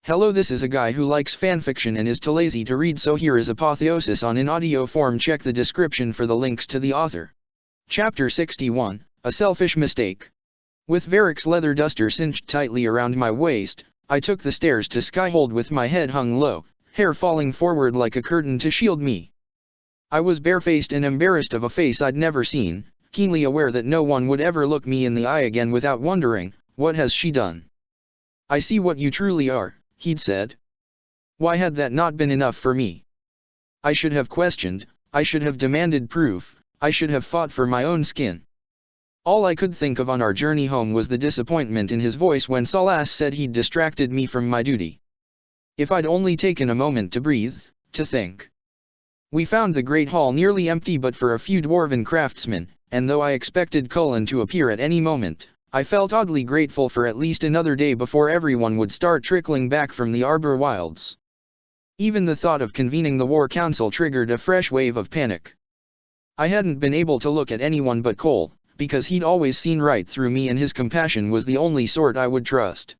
Hello, this is a guy who likes fanfiction and is too lazy to read, so here is Apotheosis on in audio form. Check the description for the links to the author. Chapter 61, A Selfish Mistake. With Varric's leather duster cinched tightly around my waist, I took the stairs to Skyhold with my head hung low, hair falling forward like a curtain to shield me. I was barefaced and embarrassed of a face I'd never seen, keenly aware that no one would ever look me in the eye again without wondering, what has she done? I see what you truly are, he'd said. Why had that not been enough for me? I should have questioned, I should have demanded proof, I should have fought for my own skin. All I could think of on our journey home was the disappointment in his voice when Salas said he'd distracted me from my duty. If I'd only taken a moment to breathe, to think. We found the great hall nearly empty but for a few dwarven craftsmen, and though I expected Cullen to appear at any moment, I felt oddly grateful for at least another day before everyone would start trickling back from the Arbor Wilds. Even the thought of convening the War Council triggered a fresh wave of panic. I hadn't been able to look at anyone but Cole, because he'd always seen right through me and his compassion was the only sort I would trust.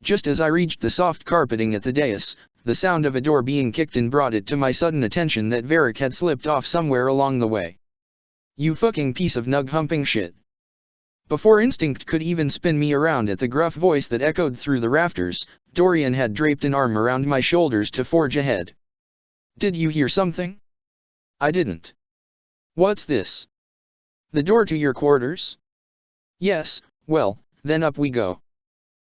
Just as I reached the soft carpeting at the dais, the sound of a door being kicked in brought it to my sudden attention that Varric had slipped off somewhere along the way. You fucking piece of nug-humping shit. Before instinct could even spin me around at the gruff voice that echoed through the rafters, Dorian had draped an arm around my shoulders to forge ahead. Did you hear something? I didn't. What's this? The door to your quarters? Yes, well, then up we go.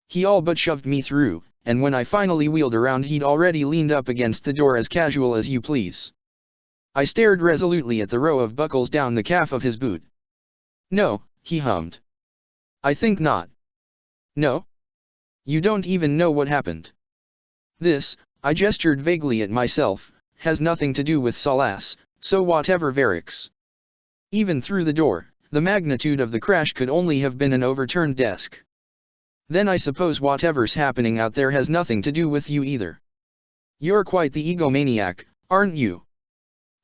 He all but shoved me through, and when I finally wheeled around he'd already leaned up against the door as casual as you please. I stared resolutely at the row of buckles down the calf of his boot. No, he hummed. I think not. No? You don't even know what happened. This, I gestured vaguely at myself, has nothing to do with Salas, so whatever Varric's. Even through the door, the magnitude of the crash could only have been an overturned desk. Then I suppose whatever's happening out there has nothing to do with you either. You're quite the egomaniac, aren't you?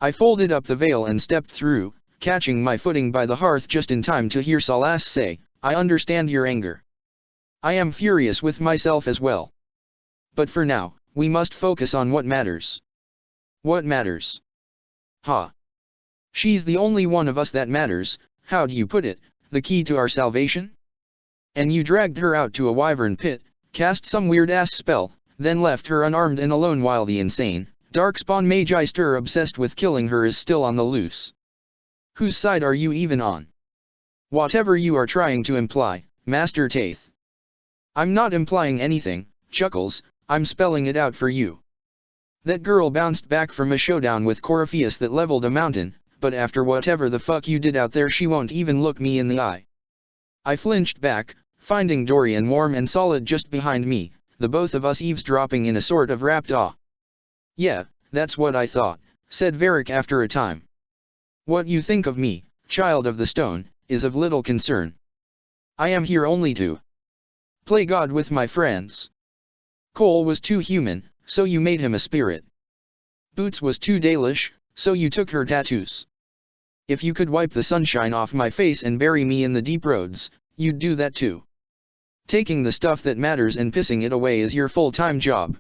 I folded up the veil and stepped through, catching my footing by the hearth just in time to hear Salas say, I understand your anger. I am furious with myself as well. But for now, we must focus on what matters. What matters? Ha. She's the only one of us that matters, how do you put it, the key to our salvation? And you dragged her out to a wyvern pit, cast some weird-ass spell, then left her unarmed and alone while the insane, darkspawn Magister obsessed with killing her is still on the loose. Whose side are you even on? Whatever you are trying to imply, Master Taith. I'm not implying anything, Chuckles, I'm spelling it out for you. That girl bounced back from a showdown with Corypheus that leveled a mountain, but after whatever the fuck you did out there she won't even look me in the eye. I flinched back, finding Dorian warm and solid just behind me, the both of us eavesdropping in a sort of rapt awe. Yeah, that's what I thought, said Varric after a time. What you think of me, child of the stone, is of little concern. I am here only to play God with my friends. Cole was too human, so you made him a spirit. Boots was too Dalish, so you took her tattoos. If you could wipe the sunshine off my face and bury me in the deep roads, you'd do that too. Taking the stuff that matters and pissing it away is your full-time job.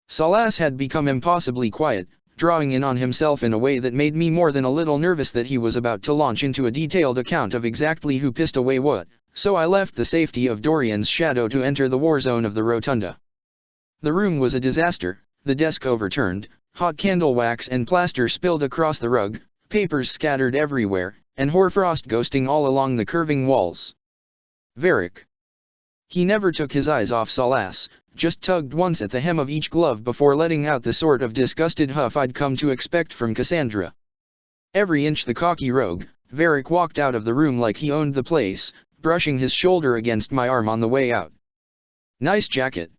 Salas had become impossibly quiet, drawing in on himself in a way that made me more than a little nervous that he was about to launch into a detailed account of exactly who pissed away what, so I left the safety of Dorian's shadow to enter the war zone of the rotunda. The room was a disaster, the desk overturned, hot candle wax and plaster spilled across the rug, papers scattered everywhere, and hoarfrost ghosting all along the curving walls. Varric. He never took his eyes off Salas, just tugged once at the hem of each glove before letting out the sort of disgusted huff I'd come to expect from Cassandra. Every inch the cocky rogue, Varric walked out of the room like he owned the place, brushing his shoulder against my arm on the way out. Nice jacket.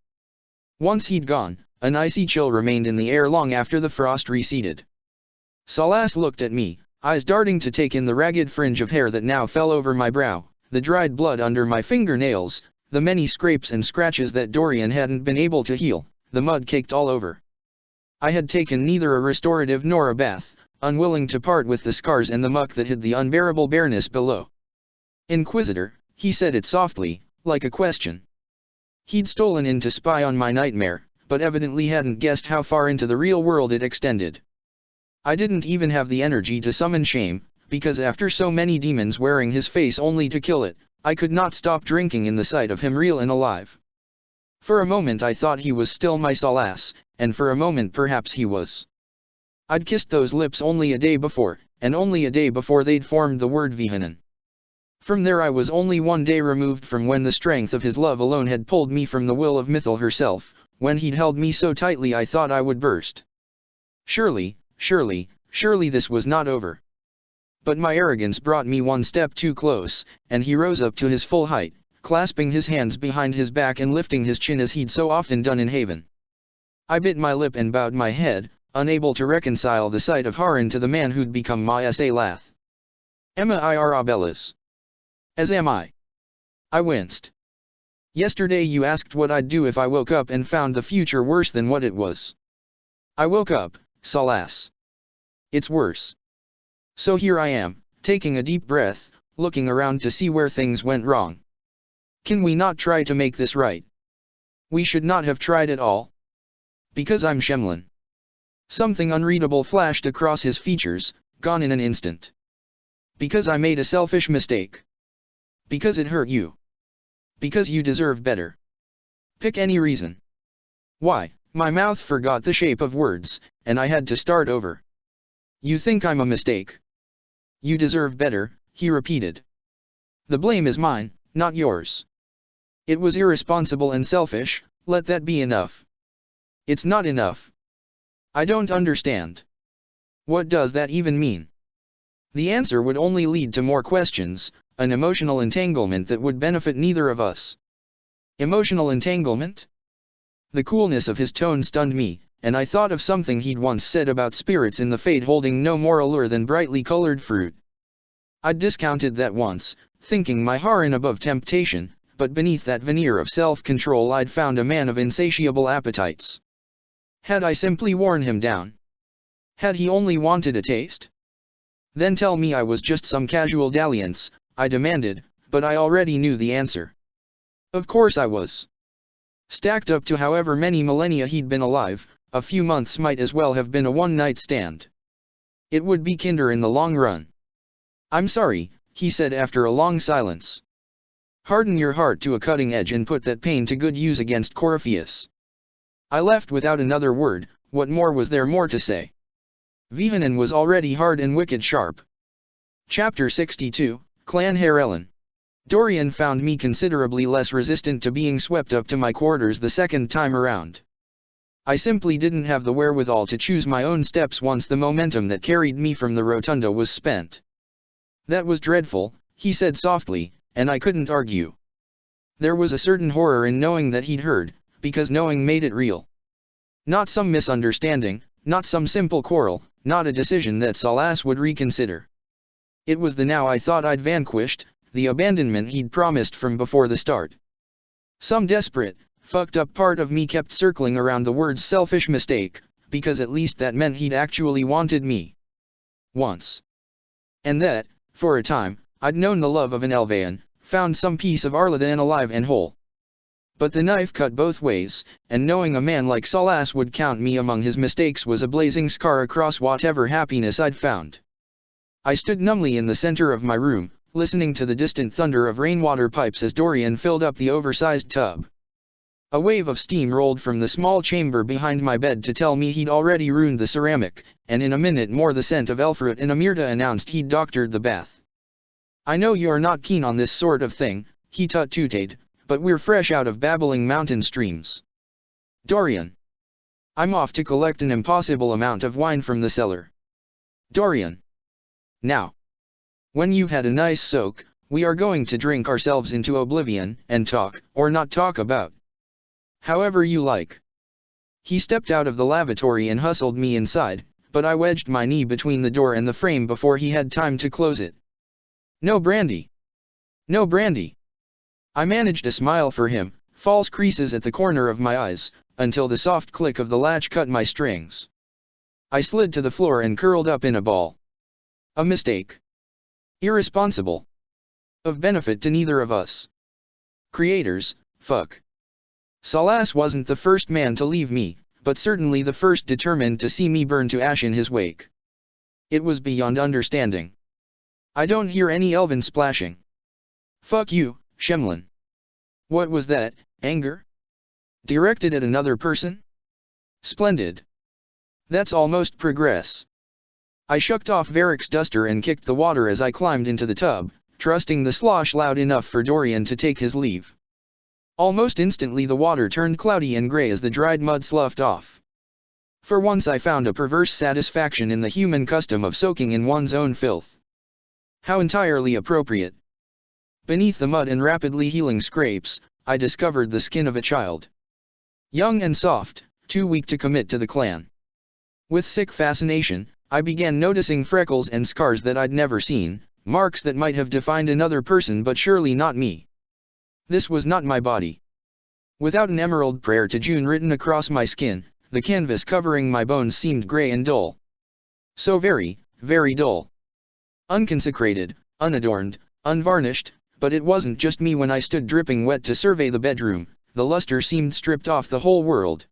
Once he'd gone, an icy chill remained in the air long after the frost receded. Salas looked at me, eyes darting to take in the ragged fringe of hair that now fell over my brow, the dried blood under my fingernails, the many scrapes and scratches that Dorian hadn't been able to heal, the mud caked all over. I had taken neither a restorative nor a bath, unwilling to part with the scars and the muck that hid the unbearable bareness below. Inquisitor, he said it softly, like a question. He'd stolen in to spy on my nightmare, but evidently hadn't guessed how far into the real world it extended. I didn't even have the energy to summon shame, because after so many demons wearing his face only to kill it, I could not stop drinking in the sight of him real and alive. For a moment I thought he was still my Salas, and for a moment perhaps he was. I'd kissed those lips only a day before, and only a day before they'd formed the word Vihanan. From there I was only one day removed from when the strength of his love alone had pulled me from the will of Mithil herself, when he'd held me so tightly I thought I would burst. Surely this was not over. But my arrogance brought me one step too close, and he rose up to his full height, clasping his hands behind his back and lifting his chin as he'd so often done in Haven. I bit my lip and bowed my head, unable to reconcile the sight of Haran to the man who'd become my Salath. Emma Irabellas. As am I. I winced. Yesterday you asked what I'd do if I woke up and found the future worse than what it was. I woke up, Salas. It's worse. So here I am, taking a deep breath, looking around to see where things went wrong. Can we not try to make this right? We should not have tried at all. Because I'm Shemlin. Something unreadable flashed across his features, gone in an instant. Because I made a selfish mistake. Because it hurt you. Because you deserve better. Pick any reason. Why, my mouth forgot the shape of words, and I had to start over. You think I'm a mistake. You deserve better, he repeated. The blame is mine, not yours. It was irresponsible and selfish, let that be enough. It's not enough. I don't understand. What does that even mean? The answer would only lead to more questions, an emotional entanglement that would benefit neither of us. Emotional entanglement? The coolness of his tone stunned me, and I thought of something he'd once said about spirits in the fade holding no more allure than brightly colored fruit. I'd discounted that once, thinking my Haran above temptation, but beneath that veneer of self-control I'd found a man of insatiable appetites. Had I simply worn him down? Had he only wanted a taste? Then tell me I was just some casual dalliance, I demanded, but I already knew the answer. Of course I was. Stacked up to however many millennia he'd been alive, a few months might as well have been a one-night stand. It would be kinder in the long run. I'm sorry, he said after a long silence. Harden your heart to a cutting edge and put that pain to good use against Corypheus. I left without another word, what more was there more to say? Vihanan was already hard and wicked sharp. Chapter 62, Clan Herellen. Dorian found me considerably less resistant to being swept up to my quarters the second time around. I simply didn't have the wherewithal to choose my own steps once the momentum that carried me from the rotunda was spent. That was dreadful, he said softly, and I couldn't argue. There was a certain horror in knowing that he'd heard, because knowing made it real. Not some misunderstanding, not some simple quarrel, not a decision that Salas would reconsider. It was the now I thought I'd vanquished, the abandonment he'd promised from before the start. Some desperate, fucked up part of me kept circling around the words selfish mistake, because at least that meant he'd actually wanted me. Once. And that, for a time, I'd known the love of an Elvaean, found some piece of Arla then alive and whole. But the knife cut both ways, and knowing a man like Salas would count me among his mistakes was a blazing scar across whatever happiness I'd found. I stood numbly in the center of my room, listening to the distant thunder of rainwater pipes as Dorian filled up the oversized tub. A wave of steam rolled from the small chamber behind my bed to tell me he'd already ruined the ceramic, and in a minute more the scent of Elfruit and Amirta announced he'd doctored the bath. I know you're not keen on this sort of thing, he tut-tooted, but we're fresh out of babbling mountain streams. Dorian. I'm off to collect an impossible amount of wine from the cellar. Dorian. Now. When you've had a nice soak, we are going to drink ourselves into oblivion, and talk, or not talk about. However you like. He stepped out of the lavatory and hustled me inside, but I wedged my knee between the door and the frame before he had time to close it. No brandy. No brandy. I managed a smile for him, false creases at the corner of my eyes, until the soft click of the latch cut my strings. I slid to the floor and curled up in a ball. A mistake. Irresponsible. Of benefit to neither of us. Creators, fuck. Salas wasn't the first man to leave me, but certainly the first determined to see me burn to ash in his wake. It was beyond understanding. I don't hear any elven splashing. Fuck you, Shemlin. What was that, anger? Directed at another person? Splendid. That's almost progress. I shucked off Varric's duster and kicked the water as I climbed into the tub, trusting the slosh loud enough for Dorian to take his leave. Almost instantly the water turned cloudy and grey as the dried mud sloughed off. For once I found a perverse satisfaction in the human custom of soaking in one's own filth. How entirely appropriate. Beneath the mud and rapidly healing scrapes, I discovered the skin of a child. Young and soft, too weak to commit to the clan. With sick fascination, I began noticing freckles and scars that I'd never seen, marks that might have defined another person but surely not me. This was not my body. Without an emerald prayer to June written across my skin, the canvas covering my bones seemed grey and dull. So very, very dull. Unconsecrated, unadorned, unvarnished, but it wasn't just me when I stood dripping wet to survey the bedroom, the luster seemed stripped off the whole world.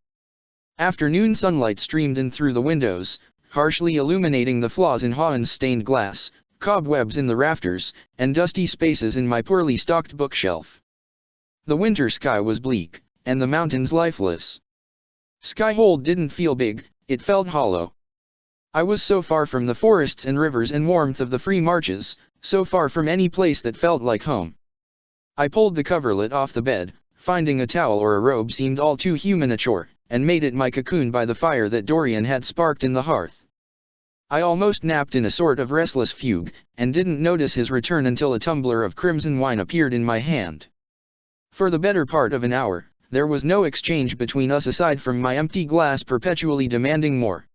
Afternoon sunlight streamed in through the windows, harshly illuminating the flaws in Hawen's stained glass, cobwebs in the rafters, and dusty spaces in my poorly stocked bookshelf. The winter sky was bleak, and the mountains lifeless. Skyhold didn't feel big, it felt hollow. I was so far from the forests and rivers and warmth of the free marches, so far from any place that felt like home. I pulled the coverlet off the bed, finding a towel or a robe seemed all too human a chore, and made it my cocoon by the fire that Dorian had sparked in the hearth. I almost napped in a sort of restless fugue, and didn't notice his return until a tumbler of crimson wine appeared in my hand. For the better part of an hour, there was no exchange between us aside from my empty glass perpetually demanding more.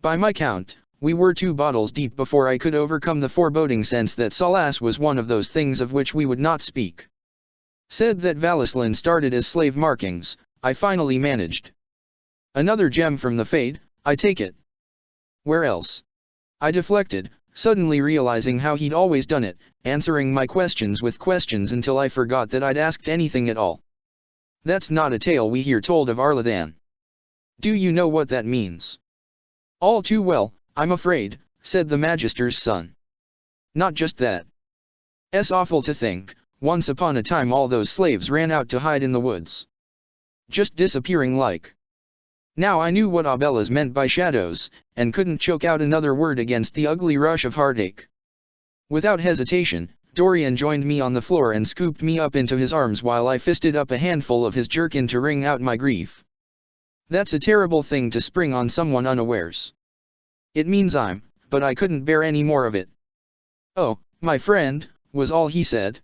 By my count, we were 2 bottles deep before I could overcome the foreboding sense that Salas was one of those things of which we would not speak. Said that Valislan started as slave markings, I finally managed. Another gem from the Fade, I take it. Where else? I deflected, suddenly realizing how he'd always done it, answering my questions with questions until I forgot that I'd asked anything at all. That's not a tale we hear told of Arlathan. Do you know what that means? All too well, I'm afraid, said the Magister's son. Not just that. It's awful to think, once upon a time all those slaves ran out to hide in the woods. Just disappearing like. Now I knew what Abelas meant by shadows, and couldn't choke out another word against the ugly rush of heartache. Without hesitation, Dorian joined me on the floor and scooped me up into his arms while I fisted up a handful of his jerkin to wring out my grief. That's a terrible thing to spring on someone unawares. It means but I couldn't bear any more of it. Oh, my friend, was all he said.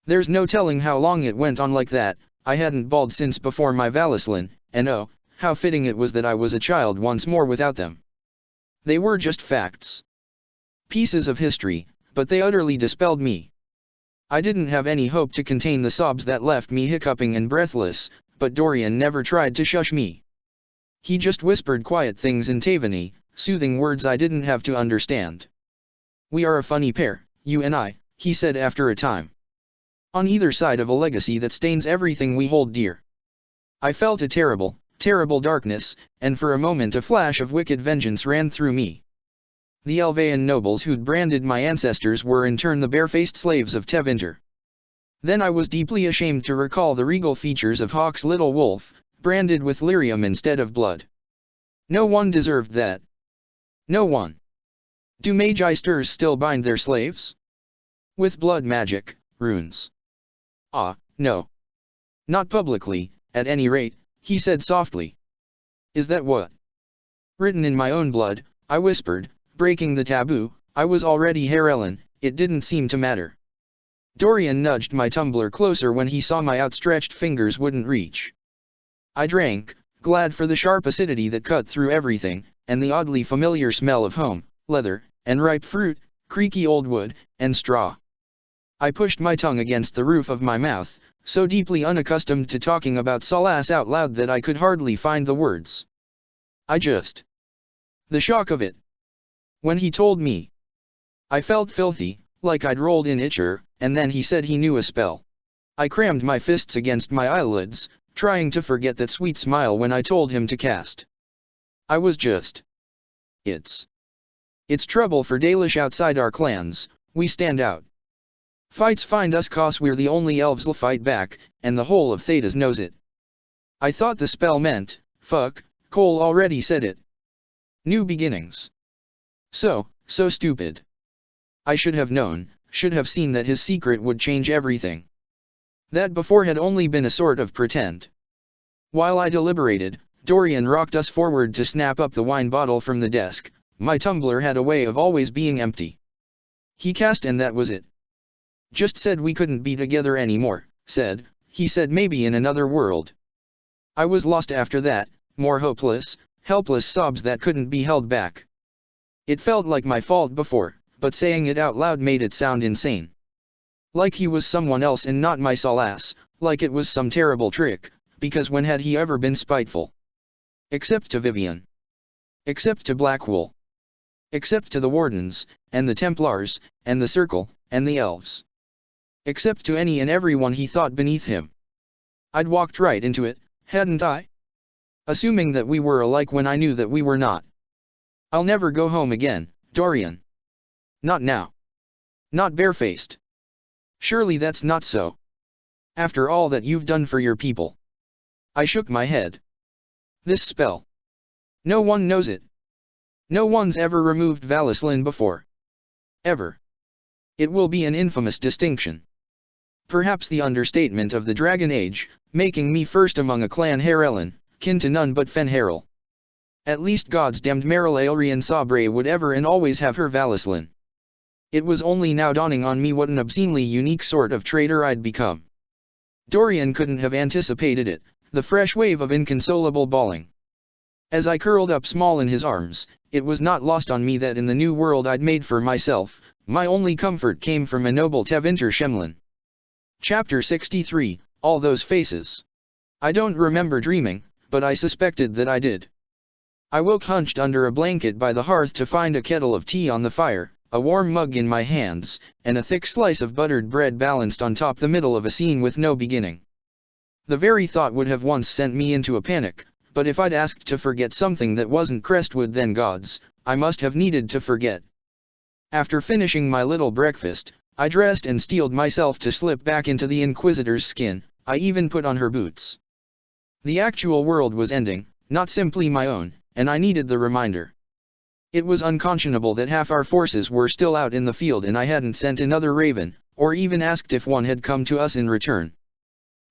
There's no telling how long it went on like that. I hadn't bawled since before my Valislan, and oh, how fitting it was that I was a child once more without them. They were just facts. Pieces of history, but they utterly dispelled me. I didn't have any hope to contain the sobs that left me hiccuping and breathless, but Dorian never tried to shush me. He just whispered quiet things in Tavani, soothing words I didn't have to understand. We are a funny pair, you and I, he said after a time. On either side of a legacy that stains everything we hold dear. I felt a terrible, terrible darkness, and for a moment a flash of wicked vengeance ran through me. The Elvaean nobles who'd branded my ancestors were in turn the barefaced slaves of Tevinter. Then I was deeply ashamed to recall the regal features of Hawk's little wolf, branded with lyrium instead of blood. No one deserved that. No one. Do Magisters still bind their slaves? With blood magic, runes? Ah, no. Not publicly, at any rate, he said softly. Is that what? Written in my own blood, I whispered, breaking the taboo. I was already Herellen, it didn't seem to matter. Dorian nudged my tumbler closer when he saw my outstretched fingers wouldn't reach. I drank, glad for the sharp acidity that cut through everything, and the oddly familiar smell of home, leather, and ripe fruit, creaky old wood, and straw. I pushed my tongue against the roof of my mouth, so deeply unaccustomed to talking about Salas out loud that I could hardly find the words. The shock of it. When he told me, I felt filthy, like I'd rolled in itcher, and then he said he knew a spell. I crammed my fists against my eyelids, trying to forget that sweet smile when I told him to cast. I was just. It's trouble for Dalish outside our clans, we stand out. Fights find us 'cause we're the only elves'll fight back, and the whole of Thedas knows it. I thought the spell meant, fuck, Cole already said it. New beginnings. So stupid. I should have known, should have seen that his secret would change everything. That before had only been a sort of pretend. While I deliberated, Dorian rocked us forward to snap up the wine bottle from the desk. My tumbler had a way of always being empty. He cast and that was it. Just said we couldn't be together anymore, he said maybe in another world. I was lost after that, more hopeless, helpless sobs that couldn't be held back. It felt like my fault before, but saying it out loud made it sound insane. Like he was someone else and not my Solace, like it was some terrible trick, because when had he ever been spiteful? Except to Vivian. Except to Blackwool. Except to the Wardens, and the Templars, and the Circle, and the Elves. Except to any and everyone he thought beneath him. I'd walked right into it, hadn't I? Assuming that we were alike when I knew that we were not. I'll never go home again, Dorian. Not now. Not barefaced. Surely that's not so. After all that you've done for your people. I shook my head. This spell. No one knows it. No one's ever removed Valislin before. Ever. It will be an infamous distinction. Perhaps the understatement of the Dragon Age, making me first among a clan Harellen, kin to none but Fenharel. At least God's damned Meryl Aelrian Sabre would ever and always have her Valislin. It was only now dawning on me what an obscenely unique sort of traitor I'd become. Dorian couldn't have anticipated it, the fresh wave of inconsolable bawling. As I curled up small in his arms, it was not lost on me that in the new world I'd made for myself, my only comfort came from a noble Tevinter Shemlin. Chapter 63, All Those Faces. I don't remember dreaming, but I suspected that I did. I woke hunched under a blanket by the hearth to find a kettle of tea on the fire, a warm mug in my hands, and a thick slice of buttered bread balanced on top the middle of a scene with no beginning. The very thought would have once sent me into a panic, but if I'd asked to forget something that wasn't Crestwood then gods, I must have needed to forget. After finishing my little breakfast, I dressed and steeled myself to slip back into the Inquisitor's skin. I even put on her boots. The actual world was ending, not simply my own, and I needed the reminder. It was unconscionable that half our forces were still out in the field and I hadn't sent another raven, or even asked if one had come to us in return.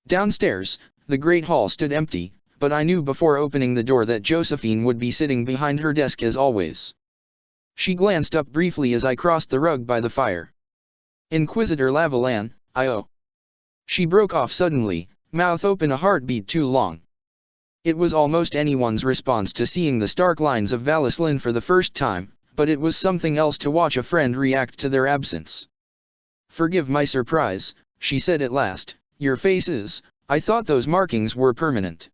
Downstairs, the great hall stood empty, but I knew before opening the door that Josephine would be sitting behind her desk as always. She glanced up briefly as I crossed the rug by the fire. Inquisitor Lavalin, I.O. She broke off suddenly, mouth open a heartbeat too long. It was almost anyone's response to seeing the stark lines of Valislin for the first time, but it was something else to watch a friend react to their absence. "Forgive my surprise," she said at last. "Your faces, I thought those markings were permanent."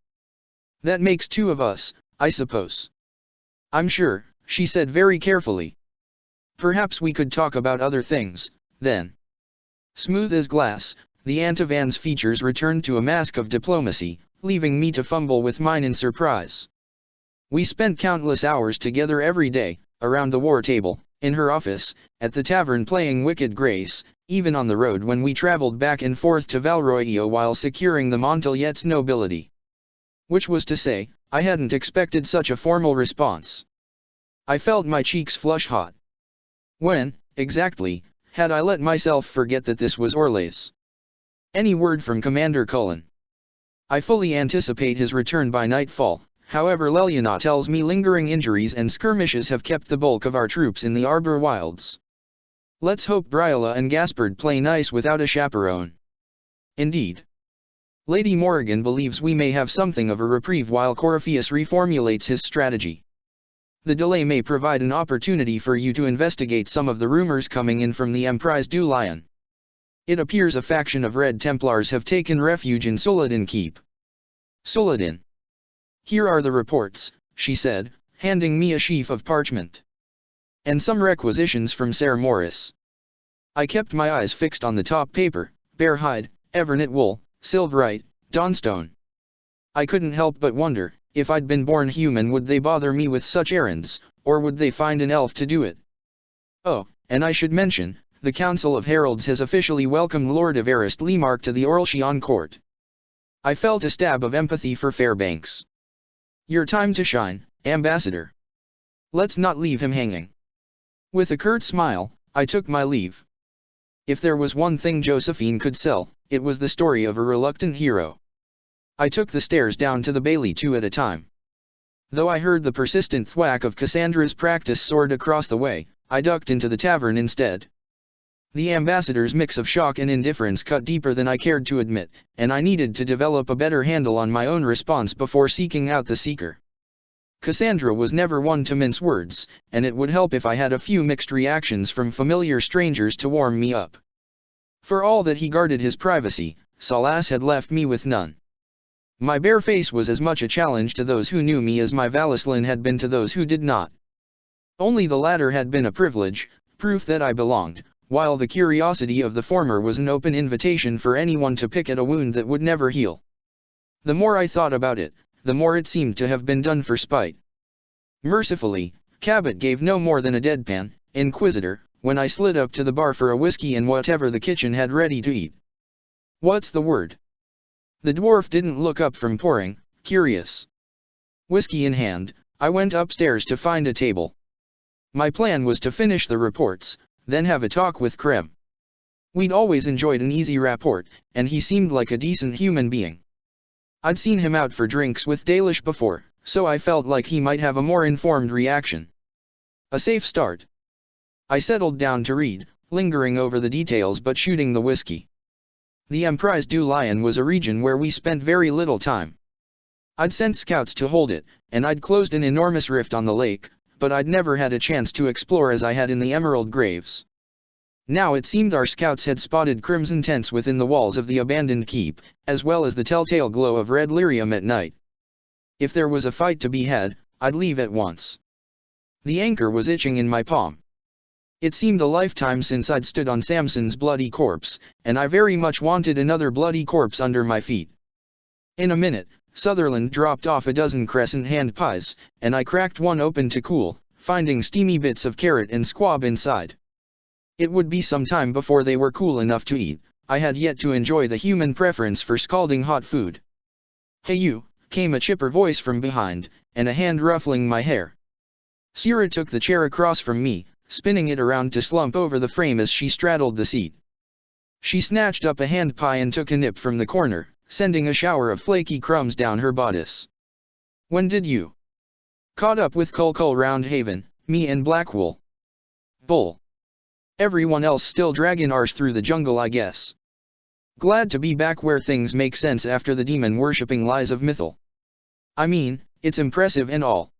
"That makes two of us, I suppose." "I'm sure," she said very carefully. "Perhaps we could talk about other things, then." Smooth as glass, the Aunt of Anne's features returned to a mask of diplomacy, leaving me to fumble with mine in surprise. We spent countless hours together every day, around the war table, in her office, at the tavern playing Wicked Grace, even on the road when we traveled back and forth to Valroio while securing the Montaliet's nobility. Which was to say, I hadn't expected such a formal response. I felt my cheeks flush hot. When, exactly, had I let myself forget that this was Orlais? Any word from Commander Cullen? I fully anticipate his return by nightfall. However, Leliana tells me lingering injuries and skirmishes have kept the bulk of our troops in the Arbor Wilds. Let's hope Briola and Gaspard play nice without a chaperone. Indeed. Lady Morrigan believes we may have something of a reprieve while Corypheus reformulates his strategy. The delay may provide an opportunity for you to investigate some of the rumors coming in from the Emprise du Lion. It appears a faction of Red Templars have taken refuge in Soladin Keep. Soladin. Here are the reports, she said, handing me a sheaf of parchment. And some requisitions from Ser Morris. I kept my eyes fixed on the top paper: bear hide, Evernet wool, silverite, dawnstone. I couldn't help but wonder, if I'd been born human would they bother me with such errands, or would they find an elf to do it? Oh, and I should mention, the Council of Heralds has officially welcomed Lord Everest Lemark to the Orlcheon court. I felt a stab of empathy for Fairbanks. Your time to shine, Ambassador. Let's not leave him hanging. With a curt smile, I took my leave. If there was one thing Josephine could sell, it was the story of a reluctant hero. I took the stairs down to the Bailey two at a time. Though I heard the persistent thwack of Cassandra's practice sword across the way, I ducked into the tavern instead. The ambassador's mix of shock and indifference cut deeper than I cared to admit, and I needed to develop a better handle on my own response before seeking out the seeker. Cassandra was never one to mince words, and it would help if I had a few mixed reactions from familiar strangers to warm me up. For all that he guarded his privacy, Salas had left me with none. My bare face was as much a challenge to those who knew me as my Valislin had been to those who did not. Only the latter had been a privilege, proof that I belonged, while the curiosity of the former was an open invitation for anyone to pick at a wound that would never heal. The more I thought about it, the more it seemed to have been done for spite. Mercifully, Cabot gave no more than a deadpan inquisitor when I slid up to the bar for a whiskey and whatever the kitchen had ready to eat. What's the word? The dwarf didn't look up from pouring, curious. Whiskey in hand, I went upstairs to find a table. My plan was to finish the reports, then have a talk with Krem. We'd always enjoyed an easy rapport, and he seemed like a decent human being. I'd seen him out for drinks with Dalish before, so I felt like he might have a more informed reaction. A safe start. I settled down to read, lingering over the details but shooting the whiskey. The Emprise du Lion was a region where we spent very little time. I'd sent scouts to hold it, and I'd closed an enormous rift on the lake, but I'd never had a chance to explore as I had in the Emerald Graves. Now it seemed our scouts had spotted crimson tents within the walls of the abandoned keep, as well as the telltale glow of red lyrium at night. If there was a fight to be had, I'd leave at once. The anchor was itching in my palm. It seemed a lifetime since I'd stood on Samson's bloody corpse, and I very much wanted another bloody corpse under my feet. In a minute, Sutherland dropped off a dozen crescent hand pies, and I cracked one open to cool, finding steamy bits of carrot and squab inside. It would be some time before they were cool enough to eat. I had yet to enjoy the human preference for scalding hot food. "Hey you," came a chipper voice from behind, and a hand ruffling my hair. Sierra took the chair across from me, spinning it around to slump over the frame as she straddled the seat. She snatched up a hand pie and took a nip from the corner, sending a shower of flaky crumbs down her bodice. "When did you caught up with Kulkul Roundhaven, me and Blackwool?" "Bull. Everyone else still dragging ours through the jungle, I guess. Glad to be back where things make sense after the demon-worshipping lies of Mythal. I mean, it's impressive and all.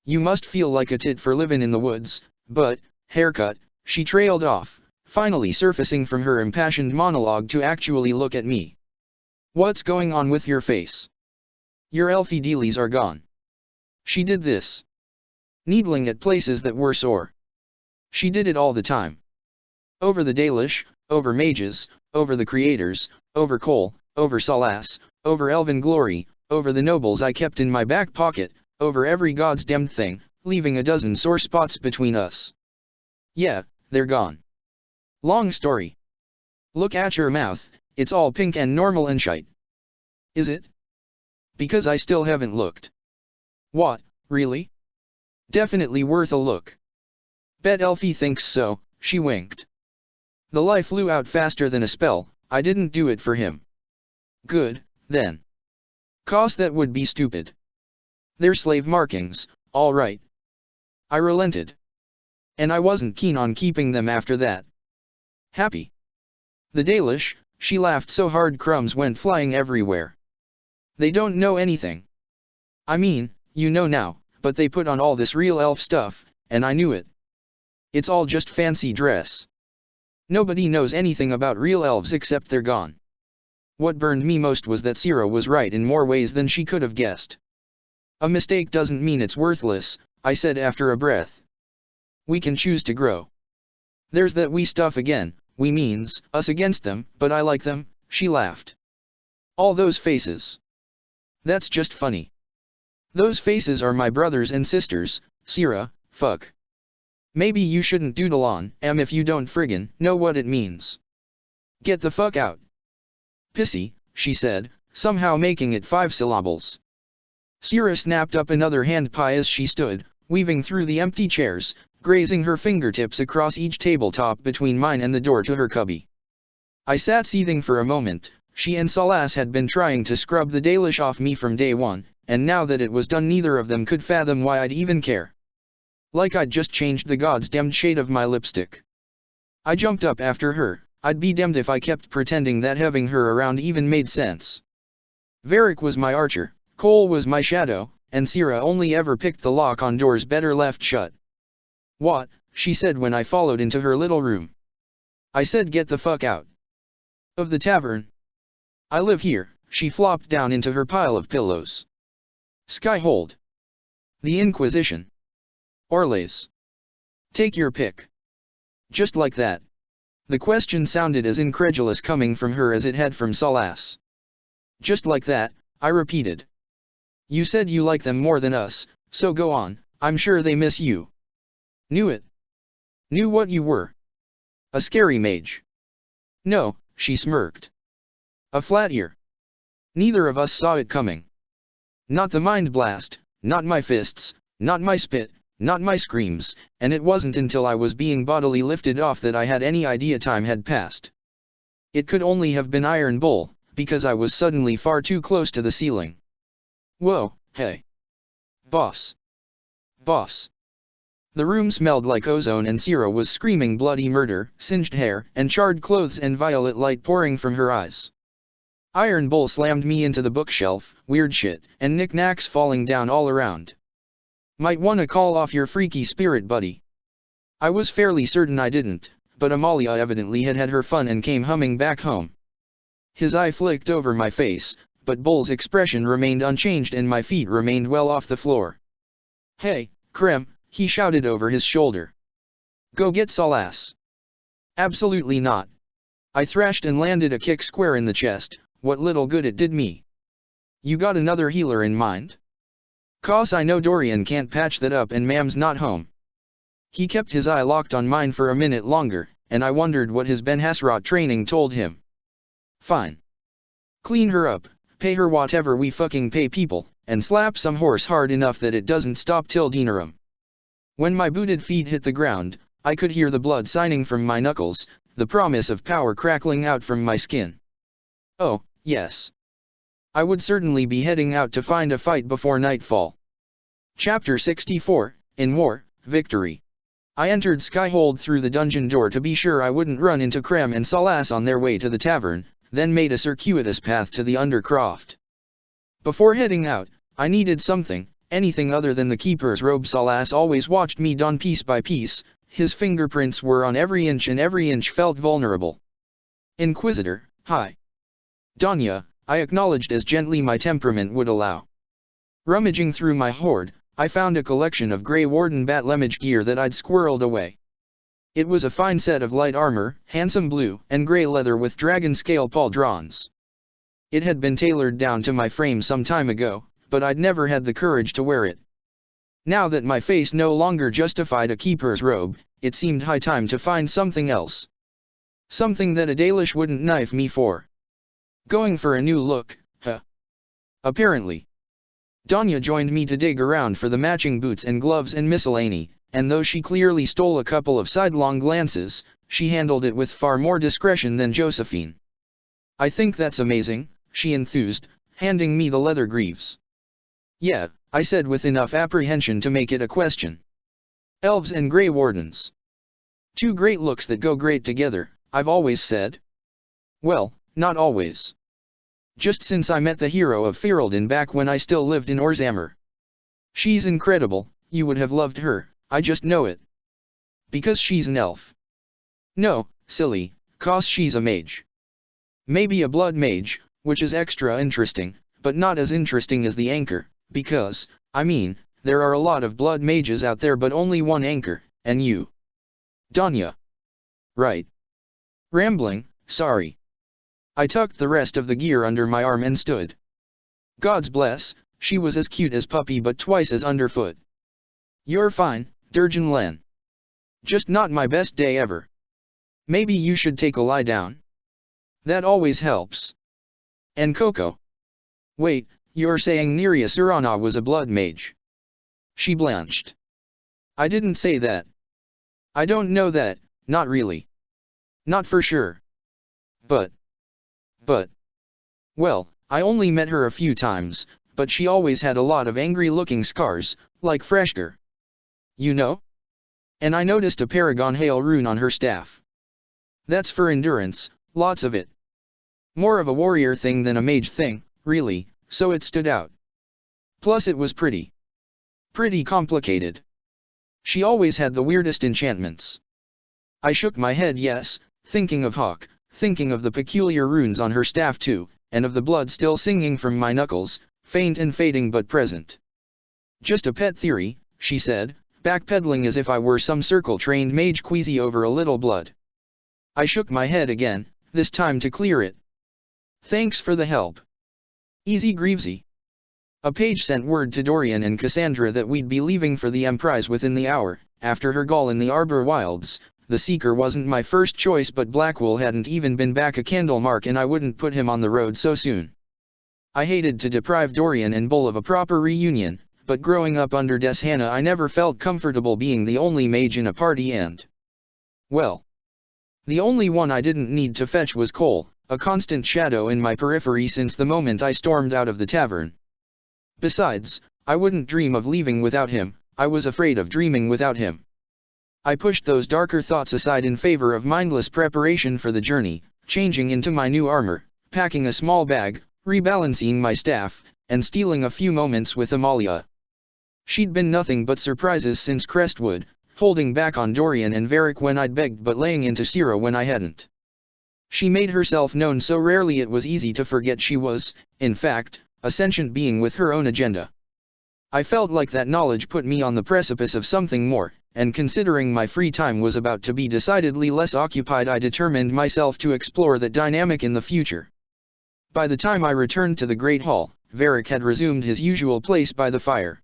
You must feel like a tit for living in the woods, but, haircut," she trailed off, finally surfacing from her impassioned monologue to actually look at me. "What's going on with your face? Your elfie dealies are gone." She did this, needling at places that were sore. She did it all the time. Over the Dalish, over mages, over the creators, over Cole, over Salas, over elven glory, over the nobles I kept in my back pocket, over every god's damned thing, leaving a dozen sore spots between us. Yeah, they're gone. Long story. Look at your mouth, it's all pink and normal and shite. Is it? Because I still haven't looked. What, really? Definitely worth a look. Bet Elfie thinks so, she winked. The lie flew out faster than a spell. I didn't do it for him. Good, then. 'Cause that would be stupid. They're slave markings, all right. I relented. And I wasn't keen on keeping them after that. Happy. The Dalish, she laughed so hard crumbs went flying everywhere. They don't know anything. I mean, you know now, but they put on all this real elf stuff, and I knew it. It's all just fancy dress. Nobody knows anything about real elves except they're gone. What burned me most was that Sierra was right in more ways than she could have guessed. A mistake doesn't mean it's worthless, I said after a breath. We can choose to grow. There's that we stuff again, we means, us against them, but I like them, she laughed. All those faces. That's just funny. Those faces are my brothers and sisters, Sierra, fuck. Maybe you shouldn't doodle on if you don't friggin' know what it means. Get the fuck out. Pissy, she said, somehow making it 5 syllables. Sierra snapped up another hand pie as she stood, weaving through the empty chairs, grazing her fingertips across each tabletop between mine and the door to her cubby. I sat seething for a moment. She and Salas had been trying to scrub the daylish off me from day one, and now that it was done neither of them could fathom why I'd even care. Like I'd just changed the goddamned shade of my lipstick. I jumped up after her. I'd be damned if I kept pretending that having her around even made sense. Varric was my archer, Cole was my shadow, and Sierra only ever picked the lock on doors better left shut. What? She said when I followed into her little room. I said get the fuck out. Of the tavern. I live here. She flopped down into her pile of pillows. Skyhold. The Inquisition. Orleans. Take your pick. Just like that. The question sounded as incredulous coming from her as it had from Salas. Just like that, I repeated. You said you like them more than us, so go on, I'm sure they miss you. Knew it. Knew what you were. A scary mage. No, she smirked. A flat ear. Neither of us saw it coming. Not the mind blast, not my fists, not my spit, not my screams, and it wasn't until I was being bodily lifted off that I had any idea time had passed. It could only have been Iron Bull, because I was suddenly far too close to the ceiling. Whoa, hey. Boss. Boss. The room smelled like ozone and Sierra was screaming bloody murder, singed hair, and charred clothes and violet light pouring from her eyes. Iron Bull slammed me into the bookshelf, weird shit, and knickknacks falling down all around. Might wanna call off your freaky spirit, buddy. I was fairly certain I didn't, but Amalia evidently had had her fun and came humming back home. His eye flicked over my face, but Bull's expression remained unchanged and my feet remained well off the floor. Hey, Krem, he shouted over his shoulder. Go get Salas. Absolutely not. I thrashed and landed a kick square in the chest, what little good it did me. You got another healer in mind? 'Cause I know Dorian can't patch that up and Mam's not home. He kept his eye locked on mine for a minute longer, and I wondered what his Ben Hasrat training told him. Fine. Clean her up, pay her whatever we fucking pay people, and slap some horse hard enough that it doesn't stop till Dinarum. When my booted feet hit the ground, I could hear the blood signing from my knuckles, the promise of power crackling out from my skin. Oh, yes. I would certainly be heading out to find a fight before nightfall. Chapter 64, In War, Victory. I entered Skyhold through the dungeon door to be sure I wouldn't run into Krem and Salas on their way to the tavern, then made a circuitous path to the Undercroft. Before heading out, I needed something, anything other than the keeper's robe. Salas always watched me don piece by piece, his fingerprints were on every inch and every inch felt vulnerable. Inquisitor, hi. Danya, I acknowledged as gently my temperament would allow. Rummaging through my hoard, I found a collection of Grey Warden Batlemage gear that I'd squirreled away. It was a fine set of light armor, handsome blue and grey leather with dragon scale pauldrons. It had been tailored down to my frame some time ago, but I'd never had the courage to wear it. Now that my face no longer justified a keeper's robe, it seemed high time to find something else. Something that a Dalish wouldn't knife me for. Going for a new look, huh? Apparently. Danya joined me to dig around for the matching boots and gloves and miscellany, and though she clearly stole a couple of sidelong glances, she handled it with far more discretion than Josephine. I think that's amazing, she enthused, handing me the leather greaves. Yeah, I said with enough apprehension to make it a question. Elves and Grey Wardens. Two great looks that go great together, I've always said. Well, not always. Just since I met the hero of Ferelden back when I still lived in Orzammar. She's incredible, you would have loved her, I just know it. Because she's an elf. No, silly, 'cause she's a mage. Maybe a blood mage, which is extra interesting, but not as interesting as the anchor, because, I mean, there are a lot of blood mages out there but only one anchor, and you. Danya. Right. Rambling, sorry. I tucked the rest of the gear under my arm and stood. God's bless, she was as cute as puppy but twice as underfoot. You're fine, Durjan Len. Just not my best day ever. Maybe you should take a lie down. That always helps. And Coco. Wait, you're saying Neria Surana was a blood mage? She blanched. I didn't say that. I don't know that, not really. Not for sure. But. Well, I only met her a few times, but she always had a lot of angry-looking scars, like Freshger. You know? And I noticed a Paragon Hail rune on her staff. That's for endurance, lots of it. More of a warrior thing than a mage thing, really, so it stood out. Plus it was pretty. Pretty complicated. She always had the weirdest enchantments. I shook my head yes, thinking of Hawk, thinking of the peculiar runes on her staff too, and of the blood still singing from my knuckles, faint and fading but present. Just a pet theory, she said, backpedaling as if I were some circle-trained mage queasy over a little blood. I shook my head again, this time to clear it. Thanks for the help. Easy Greavesy. A page sent word to Dorian and Cassandra that we'd be leaving for the Emprise within the hour. After her gall in the Arbor Wilds, the Seeker wasn't my first choice, but Blackwell hadn't even been back a candle mark and I wouldn't put him on the road so soon. I hated to deprive Dorian and Bull of a proper reunion, but growing up under Deshana I never felt comfortable being the only mage in a party and... well. The only one I didn't need to fetch was Cole, a constant shadow in my periphery since the moment I stormed out of the tavern. Besides, I wouldn't dream of leaving without him, I was afraid of dreaming without him. I pushed those darker thoughts aside in favor of mindless preparation for the journey, changing into my new armor, packing a small bag, rebalancing my staff, and stealing a few moments with Amalia. She'd been nothing but surprises since Crestwood, holding back on Dorian and Varric when I'd begged but laying into Sierra when I hadn't. She made herself known so rarely it was easy to forget she was, in fact, a sentient being with her own agenda. I felt like that knowledge put me on the precipice of something more, and considering my free time was about to be decidedly less occupied I determined myself to explore that dynamic in the future. By the time I returned to the Great Hall, Varric had resumed his usual place by the fire.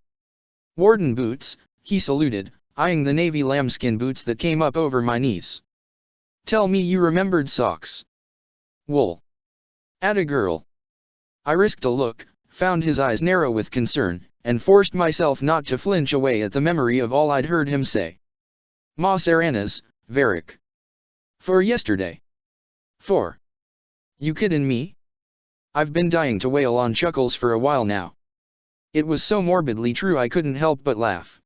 Warden boots, he saluted, eyeing the navy lambskin boots that came up over my knees. Tell me you remembered socks. Wool. Atta girl. I risked a look, found his eyes narrow with concern, and forced myself not to flinch away at the memory of all I'd heard him say. Ma Saranas, Varric. For yesterday. For. You kiddin' me? I've been dying to wail on Chuckles for a while now. It was so morbidly true I couldn't help but laugh.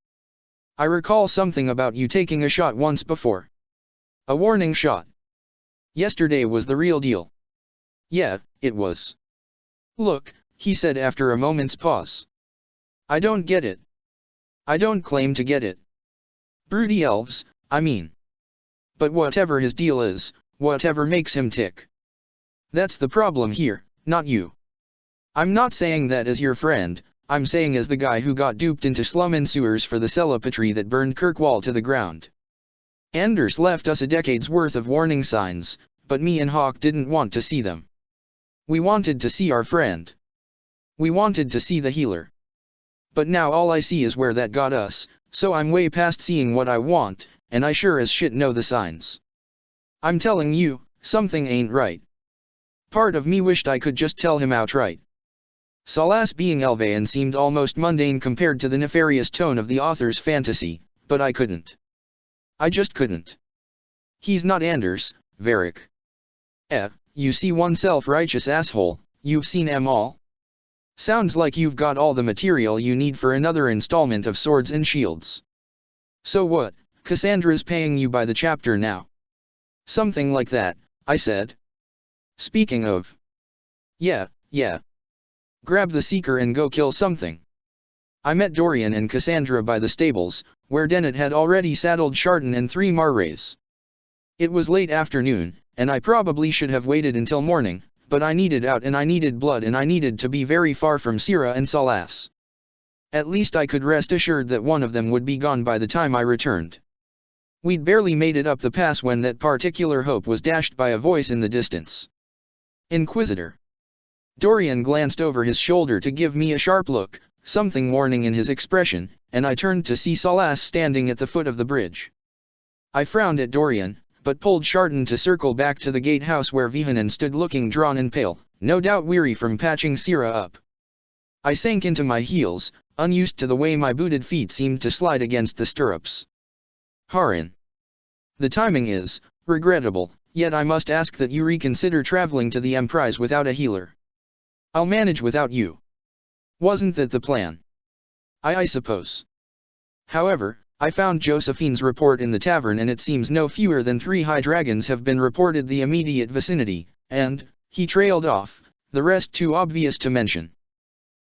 I recall something about you taking a shot once before. A warning shot. Yesterday was the real deal. Yeah, it was. Look, he said after a moment's pause. I don't get it. I don't claim to get it. Broody elves, I mean. But whatever his deal is, whatever makes him tick. That's the problem here, not you. I'm not saying that as your friend, I'm saying as the guy who got duped into slum and sewers for the celipatry that burned Kirkwall to the ground. Anders left us a decade's worth of warning signs, but me and Hawk didn't want to see them. We wanted to see our friend. We wanted to see the healer. But now all I see is where that got us, so I'm way past seeing what I want, and I sure as shit know the signs. I'm telling you, something ain't right. Part of me wished I could just tell him outright. Salas being Elvean seemed almost mundane compared to the nefarious tone of the author's fantasy, but I couldn't. I just couldn't. He's not Anders, Varric. You see one self-righteous asshole, you've seen 'em all? Sounds like you've got all the material you need for another installment of Swords and Shields. So what, Cassandra's paying you by the chapter now? Something like that, I said. Speaking of. Yeah. Grab the Seeker and go kill something. I met Dorian and Cassandra by the stables, where Dennett had already saddled Chardon and 3 Marrays. It was late afternoon, and I probably should have waited until morning, but I needed out and I needed blood and I needed to be very far from Sierra and Salas. At least I could rest assured that one of them would be gone by the time I returned. We'd barely made it up the pass when that particular hope was dashed by a voice in the distance. Inquisitor. Dorian glanced over his shoulder to give me a sharp look, something warning in his expression, and I turned to see Salas standing at the foot of the bridge. I frowned at Dorian, but pulled Chardon to circle back to the gatehouse where Vihanan stood looking drawn and pale, no doubt weary from patching Sira up. I sank into my heels, unused to the way my booted feet seemed to slide against the stirrups. Harin. The timing is regrettable, yet I must ask that you reconsider traveling to the Emprise without a healer. I'll manage without you. Wasn't that the plan? I suppose. However, I found Josephine's report in the tavern and it seems no fewer than 3 high dragons have been reported the immediate vicinity, and, he trailed off, the rest too obvious to mention.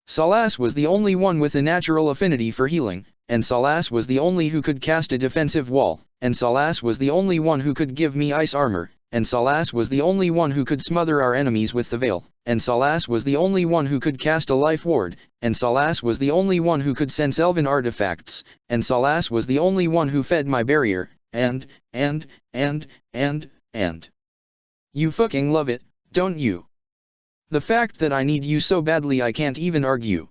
Salas was the only one with a natural affinity for healing, and Salas was the only who could cast a defensive wall, and Salas was the only one who could give me ice armor, and Salas was the only one who could smother our enemies with the veil, and Salas was the only one who could cast a life ward, and Salas was the only one who could sense elven artifacts, and Salas was the only one who fed my barrier, and. You fucking love it, don't you? The fact that I need you so badly I can't even argue.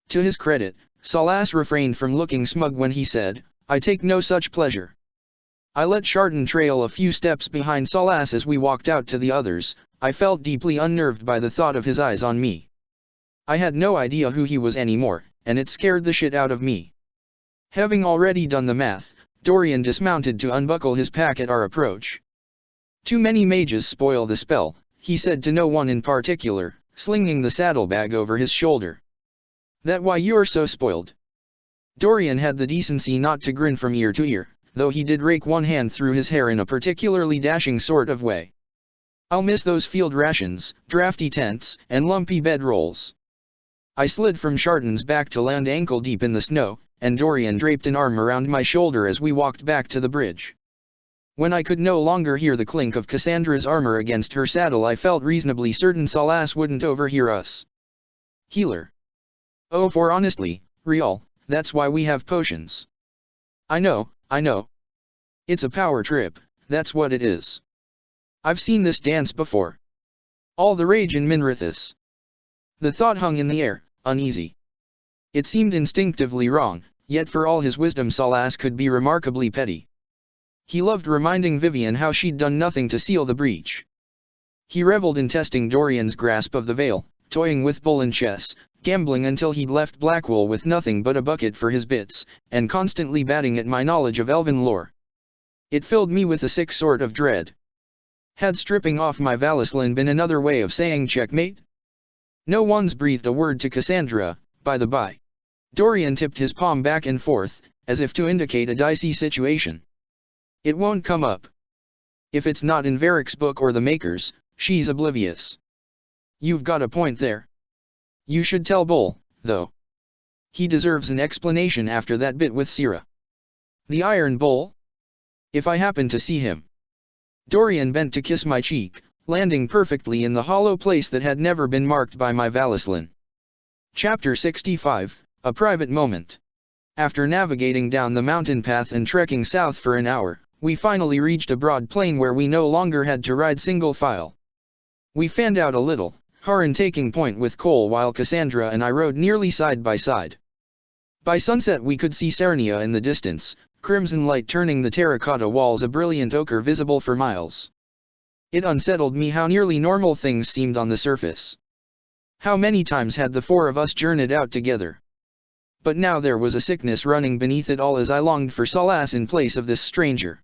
To his credit, Salas refrained from looking smug when he said, I take no such pleasure. I let Chardon trail a few steps behind Salas as we walked out to the others. I felt deeply unnerved by the thought of his eyes on me. I had no idea who he was anymore, and it scared the shit out of me. Having already done the math, Dorian dismounted to unbuckle his pack at our approach. Too many mages spoil the spell, he said to no one in particular, slinging the saddlebag over his shoulder. That why you're so spoiled? Dorian had the decency not to grin from ear to ear, though he did rake one hand through his hair in a particularly dashing sort of way. I'll miss those field rations, drafty tents, and lumpy bedrolls. I slid from Chardon's back to land ankle deep in the snow, and Dorian draped an arm around my shoulder as we walked back to the bridge. When I could no longer hear the clink of Cassandra's armor against her saddle I felt reasonably certain Salas wouldn't overhear us. Healer. Oh, for honestly, Rial, that's why we have potions. I know. It's a power trip, that's what it is. I've seen this dance before. All the rage in Minrithis. The thought hung in the air, uneasy. It seemed instinctively wrong, yet for all his wisdom Salas could be remarkably petty. He loved reminding Vivian how she'd done nothing to seal the breach. He reveled in testing Dorian's grasp of the veil, toying with bull and chess, gambling until he'd left Blackwell with nothing but a bucket for his bits, and constantly batting at my knowledge of elven lore. It filled me with a sick sort of dread. Had stripping off my Valislin been another way of saying checkmate? No one's breathed a word to Cassandra, by the by. Dorian tipped his palm back and forth, as if to indicate a dicey situation. It won't come up. If it's not in Varric's book or the Maker's, she's oblivious. You've got a point there. You should tell Bull, though. He deserves an explanation after that bit with Sira. The Iron Bull? If I happen to see him. Dorian bent to kiss my cheek, landing perfectly in the hollow place that had never been marked by my Valislin. Chapter 65, A Private Moment. After navigating down the mountain path and trekking south for an hour, we finally reached a broad plain where we no longer had to ride single file. We fanned out a little, Harin taking point with Cole while Cassandra and I rode nearly side by side. By sunset we could see Sarnia in the distance, crimson light turning the terracotta walls a brilliant ochre visible for miles. It unsettled me how nearly normal things seemed on the surface. How many times had the 4 of us journeyed out together? But now there was a sickness running beneath it all as I longed for solace in place of this stranger.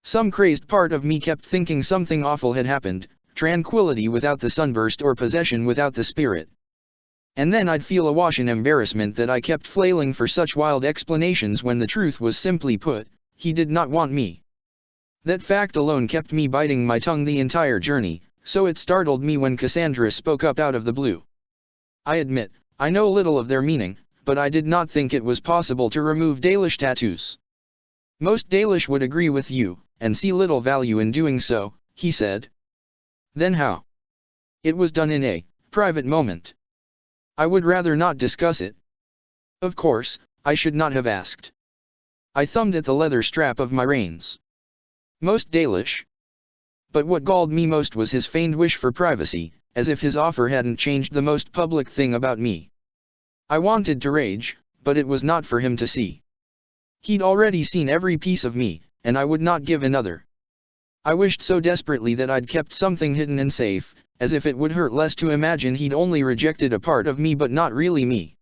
Some crazed part of me kept thinking something awful had happened, tranquility without the sunburst or possession without the spirit. And then I'd feel awash in embarrassment that I kept flailing for such wild explanations when the truth was simply put, he did not want me. That fact alone kept me biting my tongue the entire journey, so it startled me when Cassandra spoke up out of the blue. I admit, I know little of their meaning, but I did not think it was possible to remove Dalish tattoos. Most Dalish would agree with you, and see little value in doing so, he said. Then how? It was done in a private moment. I would rather not discuss it. Of course, I should not have asked. I thumbed at the leather strap of my reins. Most Dalish. But what galled me most was his feigned wish for privacy, as if his offer hadn't changed the most public thing about me. I wanted to rage, but it was not for him to see. He'd already seen every piece of me, and I would not give another. I wished so desperately that I'd kept something hidden and safe, as if it would hurt less to imagine he'd only rejected a part of me but not really me.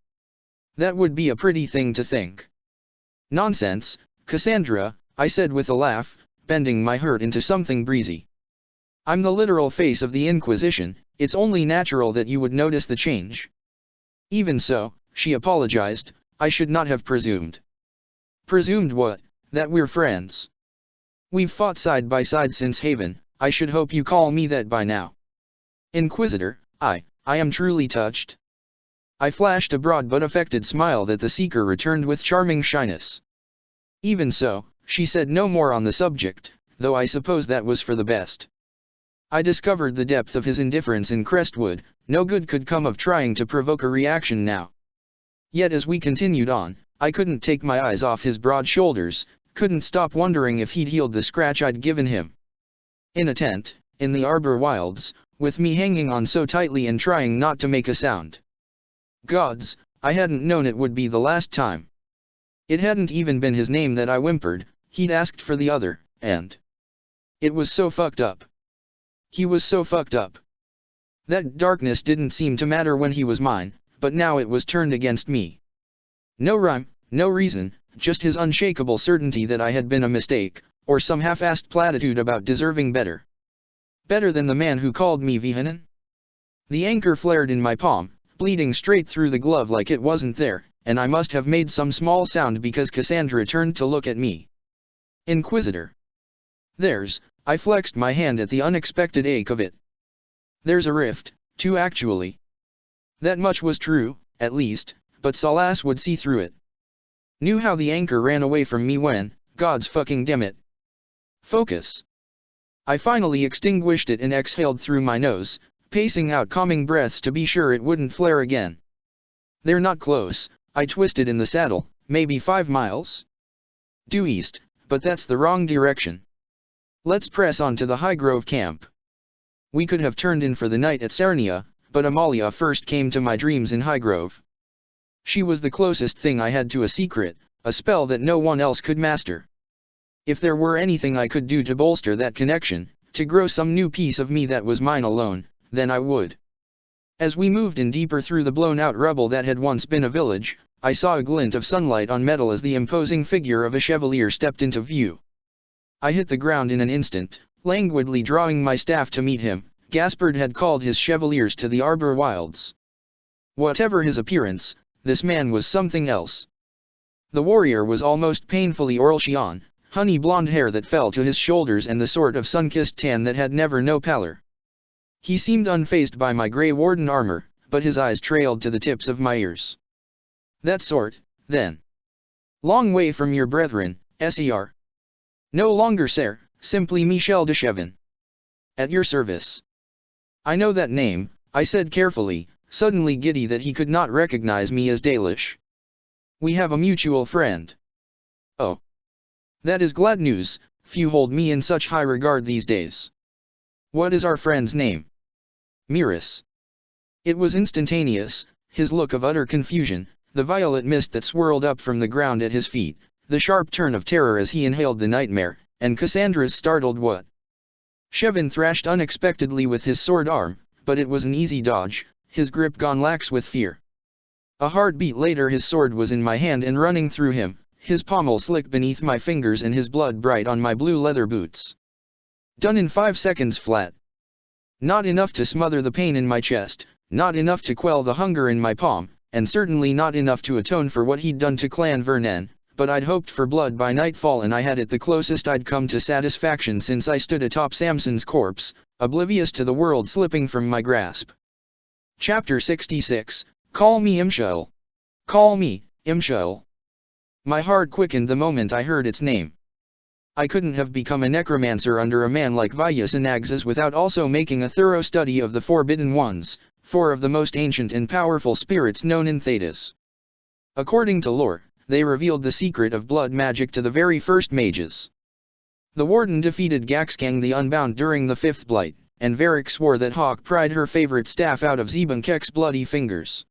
That would be a pretty thing to think. Nonsense, Cassandra, I said with a laugh, bending my hurt into something breezy. I'm the literal face of the Inquisition, it's only natural that you would notice the change. Even so, she apologized, I should not have presumed. Presumed what? That we're friends. We've fought side by side since Haven, I should hope you call me that by now. Inquisitor, I am truly touched. I flashed a broad but affected smile that the seeker returned with charming shyness. Even so, she said no more on the subject, though I suppose that was for the best. I discovered the depth of his indifference in Crestwood, no good could come of trying to provoke a reaction now. Yet as we continued on, I couldn't take my eyes off his broad shoulders, couldn't stop wondering if he'd healed the scratch I'd given him. In a tent, in the arbor wilds, with me hanging on so tightly and trying not to make a sound. Gods, I hadn't known it would be the last time. It hadn't even been his name that I whimpered, he'd asked for the other, and it was so fucked up. He was so fucked up. That darkness didn't seem to matter when he was mine, but now it was turned against me. No rhyme, no reason, just his unshakable certainty that I had been a mistake, or some half-assed platitude about deserving better. Better than the man who called me Vihanan? The anchor flared in my palm, bleeding straight through the glove like it wasn't there, and I must have made some small sound because Cassandra turned to look at me. Inquisitor. I flexed my hand at the unexpected ache of it. There's a rift, too actually. That much was true, at least, but Salas would see through it. Knew how the anchor ran away from me when, God's fucking damn it. Focus. I finally extinguished it and exhaled through my nose, pacing out calming breaths to be sure it wouldn't flare again. They're not close, I twisted in the saddle, maybe 5 miles? Due east, but that's the wrong direction. Let's press on to the Highgrove camp. We could have turned in for the night at Sarnia, but Amalia first came to my dreams in Highgrove. She was the closest thing I had to a secret, a spell that no one else could master. If there were anything I could do to bolster that connection, to grow some new piece of me that was mine alone, then I would. As we moved in deeper through the blown-out rubble that had once been a village, I saw a glint of sunlight on metal as the imposing figure of a chevalier stepped into view. I hit the ground in an instant, languidly drawing my staff to meet him. Gaspard had called his chevaliers to the arbor wilds. Whatever his appearance, this man was something else. The warrior was almost painfully Orlchian, honey blonde hair that fell to his shoulders and the sort of sun-kissed tan that had never no pallor. He seemed unfazed by my grey warden armor, but his eyes trailed to the tips of my ears. That sort, then. Long way from your brethren, Ser. No longer sir, simply Michel de Chevin. At your service. I know that name, I said carefully, suddenly giddy that he could not recognize me as Dalish. We have a mutual friend. Oh. That is glad news, few hold me in such high regard these days. What is our friend's name? Miris. It was instantaneous, his look of utter confusion, the violet mist that swirled up from the ground at his feet, the sharp turn of terror as he inhaled the nightmare, and Cassandra's startled what? Chevin thrashed unexpectedly with his sword arm, but it was an easy dodge, his grip gone lax with fear. A heartbeat later his sword was in my hand and running through him, his pommel slick beneath my fingers and his blood bright on my blue leather boots. Done in 5 seconds flat. Not enough to smother the pain in my chest, not enough to quell the hunger in my palm, and certainly not enough to atone for what he'd done to Clan Vernon, but I'd hoped for blood by nightfall and I had it the closest I'd come to satisfaction since I stood atop Samson's corpse, oblivious to the world slipping from my grasp. Chapter 66, Call me Imshael. Call me, Imshael. My heart quickened the moment I heard its name. I couldn't have become a necromancer under a man like Vyasanaxes without also making a thorough study of the Forbidden Ones, 4 of the most ancient and powerful spirits known in Thedas. According to lore, they revealed the secret of blood magic to the very first mages. The Warden defeated Gaxkang the Unbound during the 5th Blight, and Varric swore that Hawk pried her favorite staff out of Zebunkek's bloody fingers.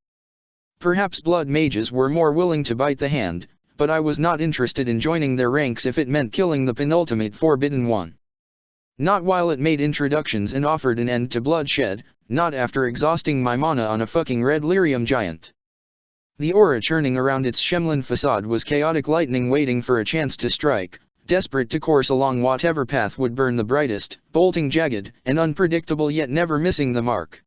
Perhaps blood mages were more willing to bite the hand, but I was not interested in joining their ranks if it meant killing the penultimate forbidden one. Not while it made introductions and offered an end to bloodshed, not after exhausting my mana on a fucking red lyrium giant. The aura churning around its Shemlin facade was chaotic lightning waiting for a chance to strike, desperate to course along whatever path would burn the brightest, bolting jagged and unpredictable yet never missing the mark.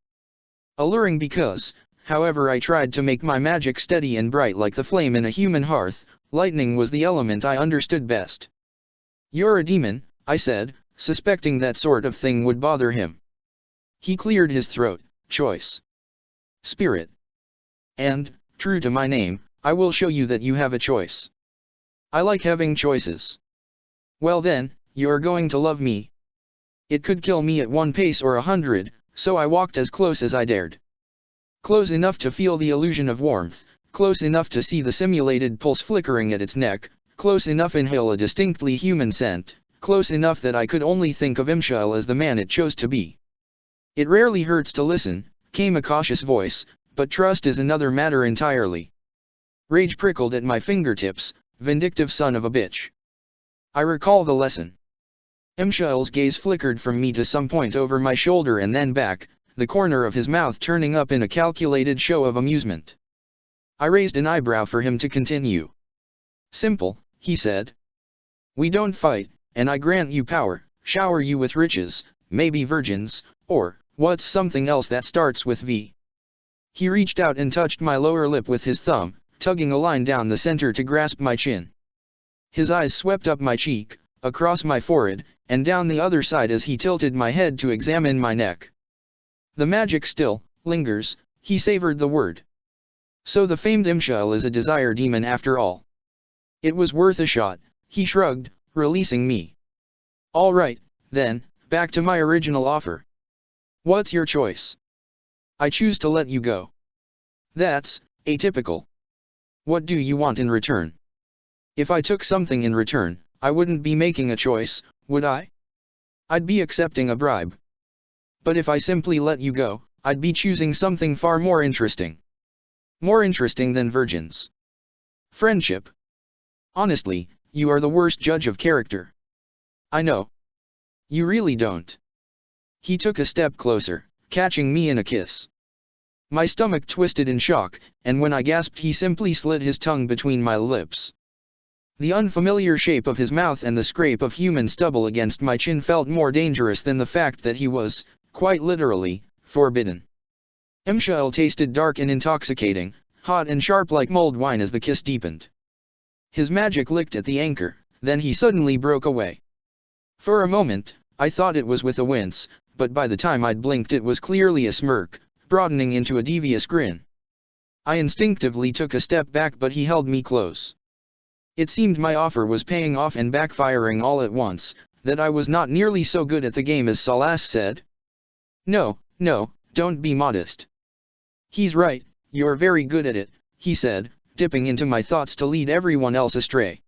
Alluring because, however I tried to make my magic steady and bright like the flame in a human hearth, lightning was the element I understood best. "You're a demon," I said, suspecting that sort of thing would bother him. He cleared his throat. "Choice. Spirit. And, true to my name, I will show you that you have a choice. I like having choices. Well then, you're going to love me. It could kill me at 1 pace or 100, so I walked as close as I dared. Close enough to feel the illusion of warmth, close enough to see the simulated pulse flickering at its neck, close enough to inhale a distinctly human scent, close enough that I could only think of Imshael as the man it chose to be. It rarely hurts to listen," came a cautious voice, "but trust is another matter entirely." Rage prickled at my fingertips, vindictive son of a bitch. I recall the lesson. Imshael's gaze flickered from me to some point over my shoulder and then back, the corner of his mouth turning up in a calculated show of amusement. I raised an eyebrow for him to continue. "Simple," he said. "We don't fight, and I grant you power, shower you with riches, maybe virgins, or, what's something else that starts with V?" He reached out and touched my lower lip with his thumb, tugging a line down the center to grasp my chin. His eyes swept up my cheek, across my forehead, and down the other side as he tilted my head to examine my neck. "The magic still lingers," he savored the word. "So the famed Imshael is a desire demon after all." It was worth a shot, he shrugged, releasing me. "All right, then, back to my original offer. What's your choice?" "I choose to let you go." "That's atypical. What do you want in return?" "If I took something in return, I wouldn't be making a choice, would I? I'd be accepting a bribe. But if I simply let you go, I'd be choosing something far more interesting. More interesting than virgins. Friendship. Honestly, you are the worst judge of character." "I know. You really don't." He took a step closer, catching me in a kiss. My stomach twisted in shock, and when I gasped he simply slid his tongue between my lips. The unfamiliar shape of his mouth and the scrape of human stubble against my chin felt more dangerous than the fact that he was, quite literally, forbidden. Imshael tasted dark and intoxicating, hot and sharp like mulled wine as the kiss deepened. His magic licked at the anchor, then he suddenly broke away. For a moment, I thought it was with a wince, but by the time I'd blinked it was clearly a smirk, broadening into a devious grin. I instinctively took a step back but he held me close. It seemed my offer was paying off and backfiring all at once, that I was not nearly so good at the game as Salas said. No, don't be modest. He's right, you're very good at it, he said, dipping into my thoughts to lead everyone else astray.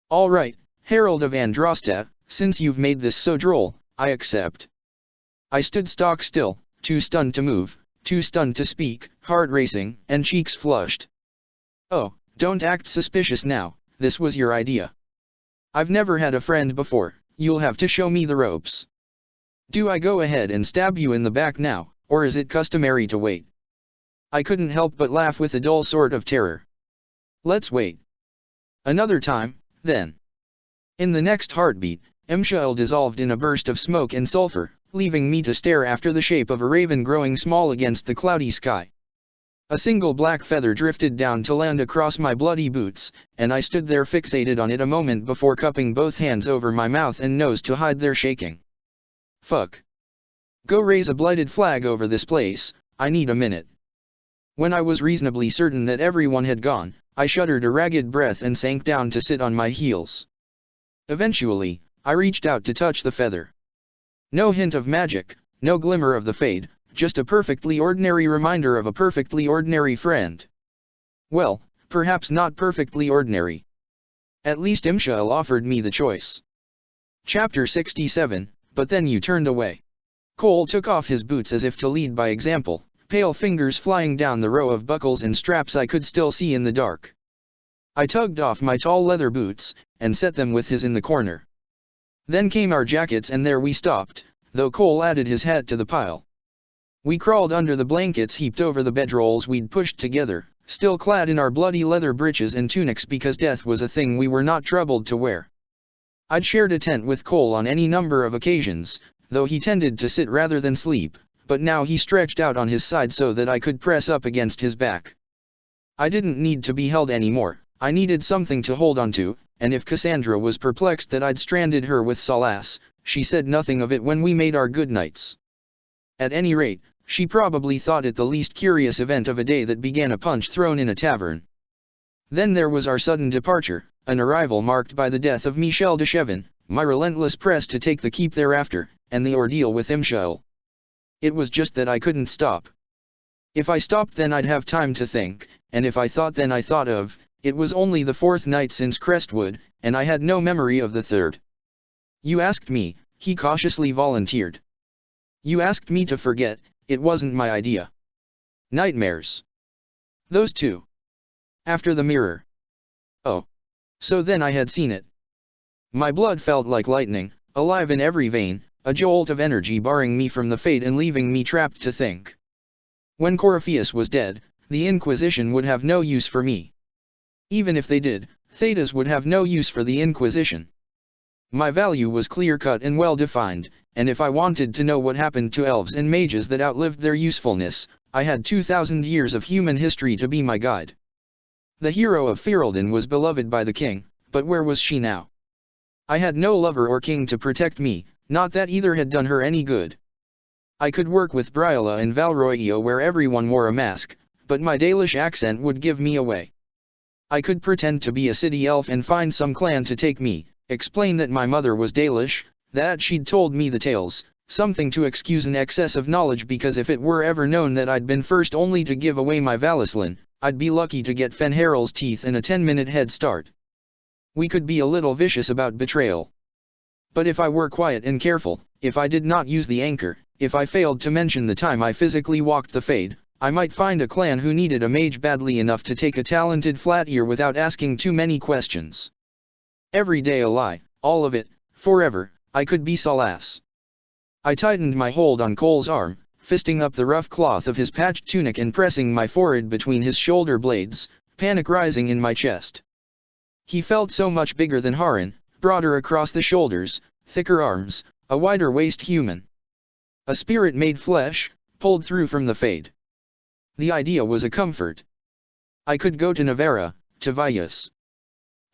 All right, Herald of Androsta, since you've made this so droll, I accept. I stood stock still, too stunned to move, too stunned to speak, heart racing, and cheeks flushed. Oh, don't act suspicious now, this was your idea. I've never had a friend before, you'll have to show me the ropes. Do I go ahead and stab you in the back now, or is it customary to wait? I couldn't help but laugh with a dull sort of terror. Let's wait. Another time, then. In the next heartbeat, Imshael dissolved in a burst of smoke and sulfur, leaving me to stare after the shape of a raven growing small against the cloudy sky. A single black feather drifted down to land across my bloody boots, and I stood there fixated on it a moment before cupping both hands over my mouth and nose to hide their shaking. Fuck. Go raise a blighted flag over this place, I need a minute. When I was reasonably certain that everyone had gone, I shuddered a ragged breath and sank down to sit on my heels. Eventually, I reached out to touch the feather. No hint of magic, no glimmer of the fade, just a perfectly ordinary reminder of a perfectly ordinary friend. Well, perhaps not perfectly ordinary. At least Imshael offered me the choice. Chapter 67, But then you turned away. Cole took off his boots as if to lead by example, pale fingers flying down the row of buckles and straps I could still see in the dark. I tugged off my tall leather boots, and set them with his in the corner. Then came our jackets and there we stopped, though Cole added his hat to the pile. We crawled under the blankets heaped over the bedrolls we'd pushed together, still clad in our bloody leather breeches and tunics because death was a thing we were not troubled to wear. I'd shared a tent with Cole on any number of occasions, though he tended to sit rather than sleep, but now he stretched out on his side so that I could press up against his back. I didn't need to be held anymore, I needed something to hold on to, and if Cassandra was perplexed that I'd stranded her with Salas, she said nothing of it when we made our goodnights. At any rate, she probably thought it the least curious event of a day that began a punch thrown in a tavern. Then there was our sudden departure, an arrival marked by the death of Michel de Chevin, my relentless press to take the keep thereafter, and the ordeal with Imshael. It was just that I couldn't stop. If I stopped then I'd have time to think, and if I thought then I thought of, it was only the fourth night since Crestwood, and I had no memory of the third. You asked me, he cautiously volunteered. You asked me to forget, it wasn't my idea. Nightmares. Those two. After the mirror. Oh. So then I had seen it. My blood felt like lightning, alive in every vein, a jolt of energy barring me from the fate and leaving me trapped to think. When Coryphaeus was dead, the Inquisition would have no use for me. Even if they did, Thetas would have no use for the Inquisition. My value was clear-cut and well-defined, and if I wanted to know what happened to elves and mages that outlived their usefulness, I had 2,000 years of human history to be my guide. The hero of Ferelden was beloved by the king, but where was she now? I had no lover or king to protect me, not that either had done her any good. I could work with Briola and Valroio where everyone wore a mask, but my Dalish accent would give me away. I could pretend to be a city elf and find some clan to take me, explain that my mother was Dalish, that she'd told me the tales, something to excuse an excess of knowledge because if it were ever known that I'd been first only to give away my Valislin, I'd be lucky to get Fenharel's teeth and a 10-minute head start. We could be a little vicious about betrayal. But if I were quiet and careful, if I did not use the anchor, if I failed to mention the time I physically walked the Fade, I might find a clan who needed a mage badly enough to take a talented flat ear without asking too many questions. Every day a lie, all of it, forever, I could be Salas. I tightened my hold on Cole's arm, fisting up the rough cloth of his patched tunic and pressing my forehead between his shoulder blades, panic rising in my chest. He felt so much bigger than Haran, broader across the shoulders, thicker arms, a wider waist human. A spirit made flesh, pulled through from the Fade. The idea was a comfort. I could go to Navarra, to Vias.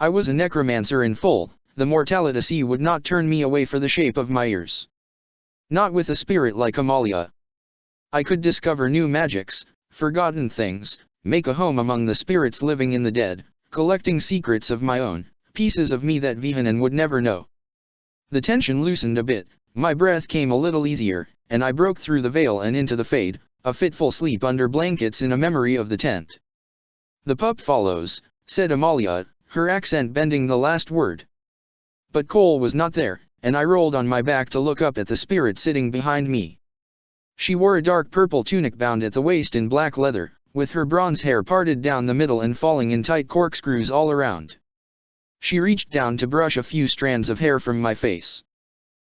I was a necromancer in full, the mortality would not turn me away for the shape of my ears. Not with a spirit like Amalia. I could discover new magics, forgotten things, make a home among the spirits living in the dead, collecting secrets of my own, pieces of me that Vihanan would never know. The tension loosened a bit, my breath came a little easier, and I broke through the veil and into the Fade, a fitful sleep under blankets in a memory of the tent. The pup follows, said Amalia, her accent bending the last word. But Cole was not there, and I rolled on my back to look up at the spirit sitting behind me. She wore a dark purple tunic bound at the waist in black leather, with her bronze hair parted down the middle and falling in tight corkscrews all around. She reached down to brush a few strands of hair from my face.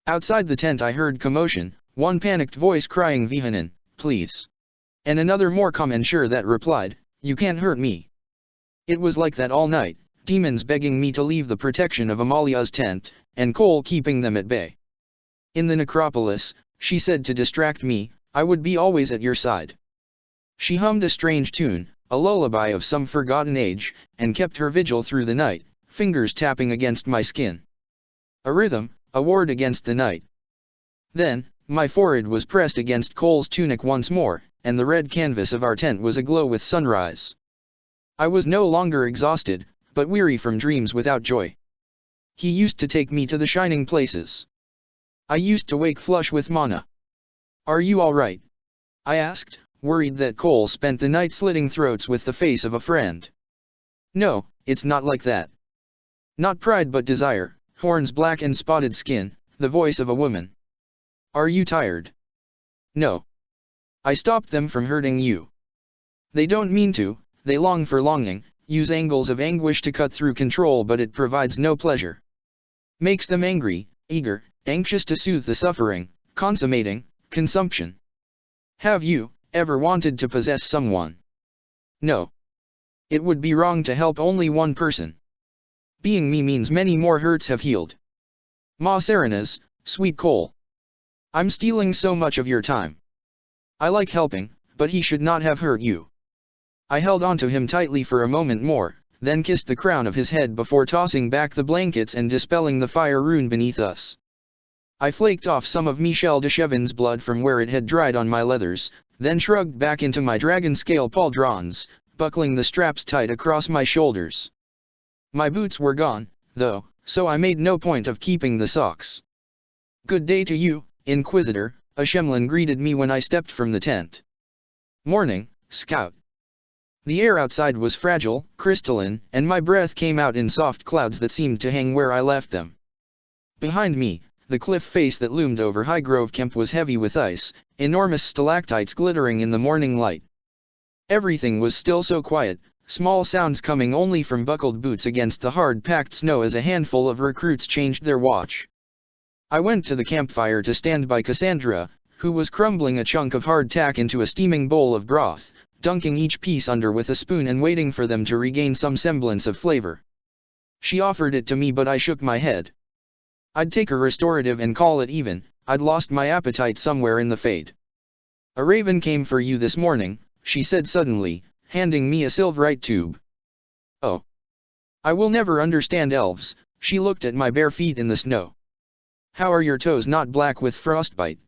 Outside the tent I heard commotion, one panicked voice crying Vihanan, please. And another more calm and sure that replied, you can't hurt me. It was like that all night, demons begging me to leave the protection of Amalia's tent, and Cole keeping them at bay. In the necropolis, she said to distract me, I would be always at your side. She hummed a strange tune, a lullaby of some forgotten age, and kept her vigil through the night, fingers tapping against my skin. A rhythm, a ward against the night. Then, my forehead was pressed against Cole's tunic once more, and the red canvas of our tent was aglow with sunrise. I was no longer exhausted, but weary from dreams without joy. He used to take me to the shining places. I used to wake flush with mana. Are you all right? I asked, worried that Cole spent the night slitting throats with the face of a friend. No, it's not like that. Not pride but desire, horns black and spotted skin, the voice of a woman. Are you tired? No. I stopped them from hurting you. They don't mean to, they long for longing, use angles of anguish to cut through control, but it provides no pleasure. Makes them angry, eager, anxious to soothe the suffering, consummating, consumption. Have you ever wanted to possess someone? No. It would be wrong to help only one person. Being me means many more hurts have healed. Ma Serenas, sweet Cole. I'm stealing so much of your time. I like helping, but he should not have hurt you. I held on to him tightly for a moment more, then kissed the crown of his head before tossing back the blankets and dispelling the fire rune beneath us. I flaked off some of Michel de Chevin's blood from where it had dried on my leathers, then shrugged back into my dragon scale pauldrons, buckling the straps tight across my shoulders. My boots were gone, though, so I made no point of keeping the socks. Good day to you, Inquisitor, a Shemlin greeted me when I stepped from the tent. Morning, Scout. The air outside was fragile, crystalline, and my breath came out in soft clouds that seemed to hang where I left them. Behind me, the cliff face that loomed over Highgrove Camp was heavy with ice, enormous stalactites glittering in the morning light. Everything was still so quiet, small sounds coming only from buckled boots against the hard-packed snow as a handful of recruits changed their watch. I went to the campfire to stand by Cassandra, who was crumbling a chunk of hardtack into a steaming bowl of broth, dunking each piece under with a spoon and waiting for them to regain some semblance of flavor. She offered it to me, but I shook my head. I'd take a restorative and call it even. I'd lost my appetite somewhere in the fade. A raven came for you this morning, she said suddenly, handing me a silverite tube. Oh. I will never understand elves. She looked at my bare feet in the snow. How are your toes not black with frostbite?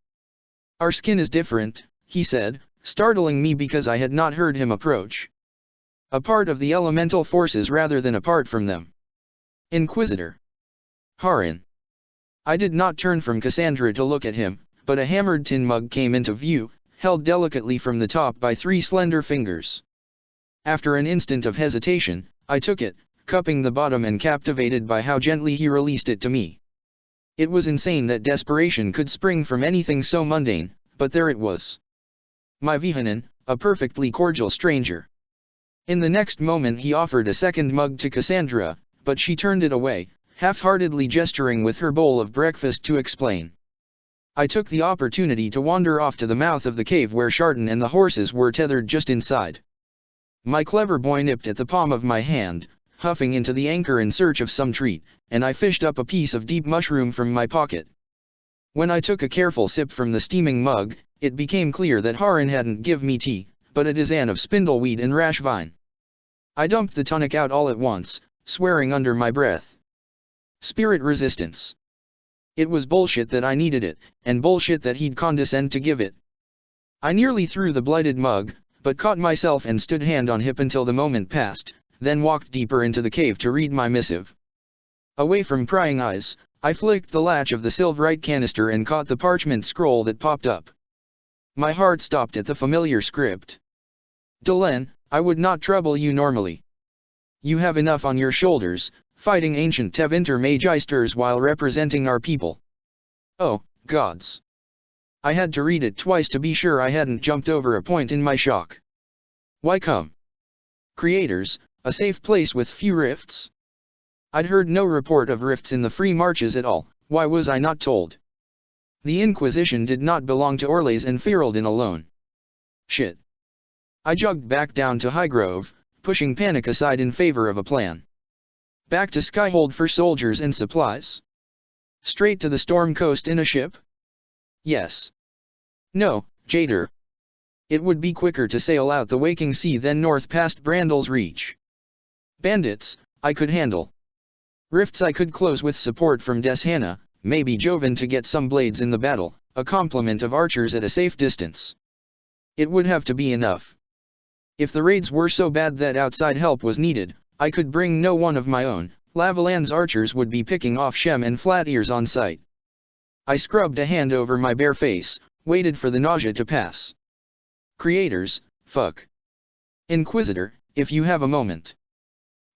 Our skin is different, he said, startling me because I had not heard him approach. A part of the elemental forces rather than apart from them. Inquisitor. Harin. I did not turn from Cassandra to look at him, but a hammered tin mug came into view, held delicately from the top by 3 slender fingers. After an instant of hesitation, I took it, cupping the bottom and captivated by how gently he released it to me. It was insane that desperation could spring from anything so mundane, but there it was. My Vihanan, a perfectly cordial stranger. In the next moment he offered a second mug to Cassandra, but she turned it away, half-heartedly gesturing with her bowl of breakfast to explain. I took the opportunity to wander off to the mouth of the cave where Sharton and the horses were tethered just inside. My clever boy nipped at the palm of my hand, huffing into the anchor in search of some treat, and I fished up a piece of deep mushroom from my pocket. When I took a careful sip from the steaming mug, it became clear that Harin hadn't give me tea, but a dozen of spindleweed and rash vine. I dumped the tonic out all at once, swearing under my breath. Spirit resistance. It was bullshit that I needed it, and bullshit that he'd condescend to give it. I nearly threw the blighted mug, but caught myself and stood hand on hip until the moment passed, then walked deeper into the cave to read my missive. Away from prying eyes, I flicked the latch of the silverite canister and caught the parchment scroll that popped up. My heart stopped at the familiar script. Delenn, I would not trouble you normally. You have enough on your shoulders, fighting ancient Tevinter Magisters while representing our people. Oh, gods. I had to read it twice to be sure I hadn't jumped over a point in my shock. Why come? Creators, a safe place with few rifts? I'd heard no report of rifts in the Free Marches at all. Why was I not told? The Inquisition did not belong to Orlais and Ferelden alone. Shit. I jogged back down to Highgrove, pushing panic aside in favor of a plan. Back to Skyhold for soldiers and supplies? Straight to the Storm Coast in a ship? Yes. No, Jader. It would be quicker to sail out the waking sea than north past Brandel's Reach. Bandits, I could handle. Rifts I could close with support from Deshanna, maybe Joven to get some blades in the battle, a complement of archers at a safe distance. It would have to be enough. If the raids were so bad that outside help was needed, I could bring no one of my own. Lavalan's archers would be picking off Shem and Flat Ears on sight. I scrubbed a hand over my bare face, waited for the nausea to pass. Creators, fuck. Inquisitor, if you have a moment.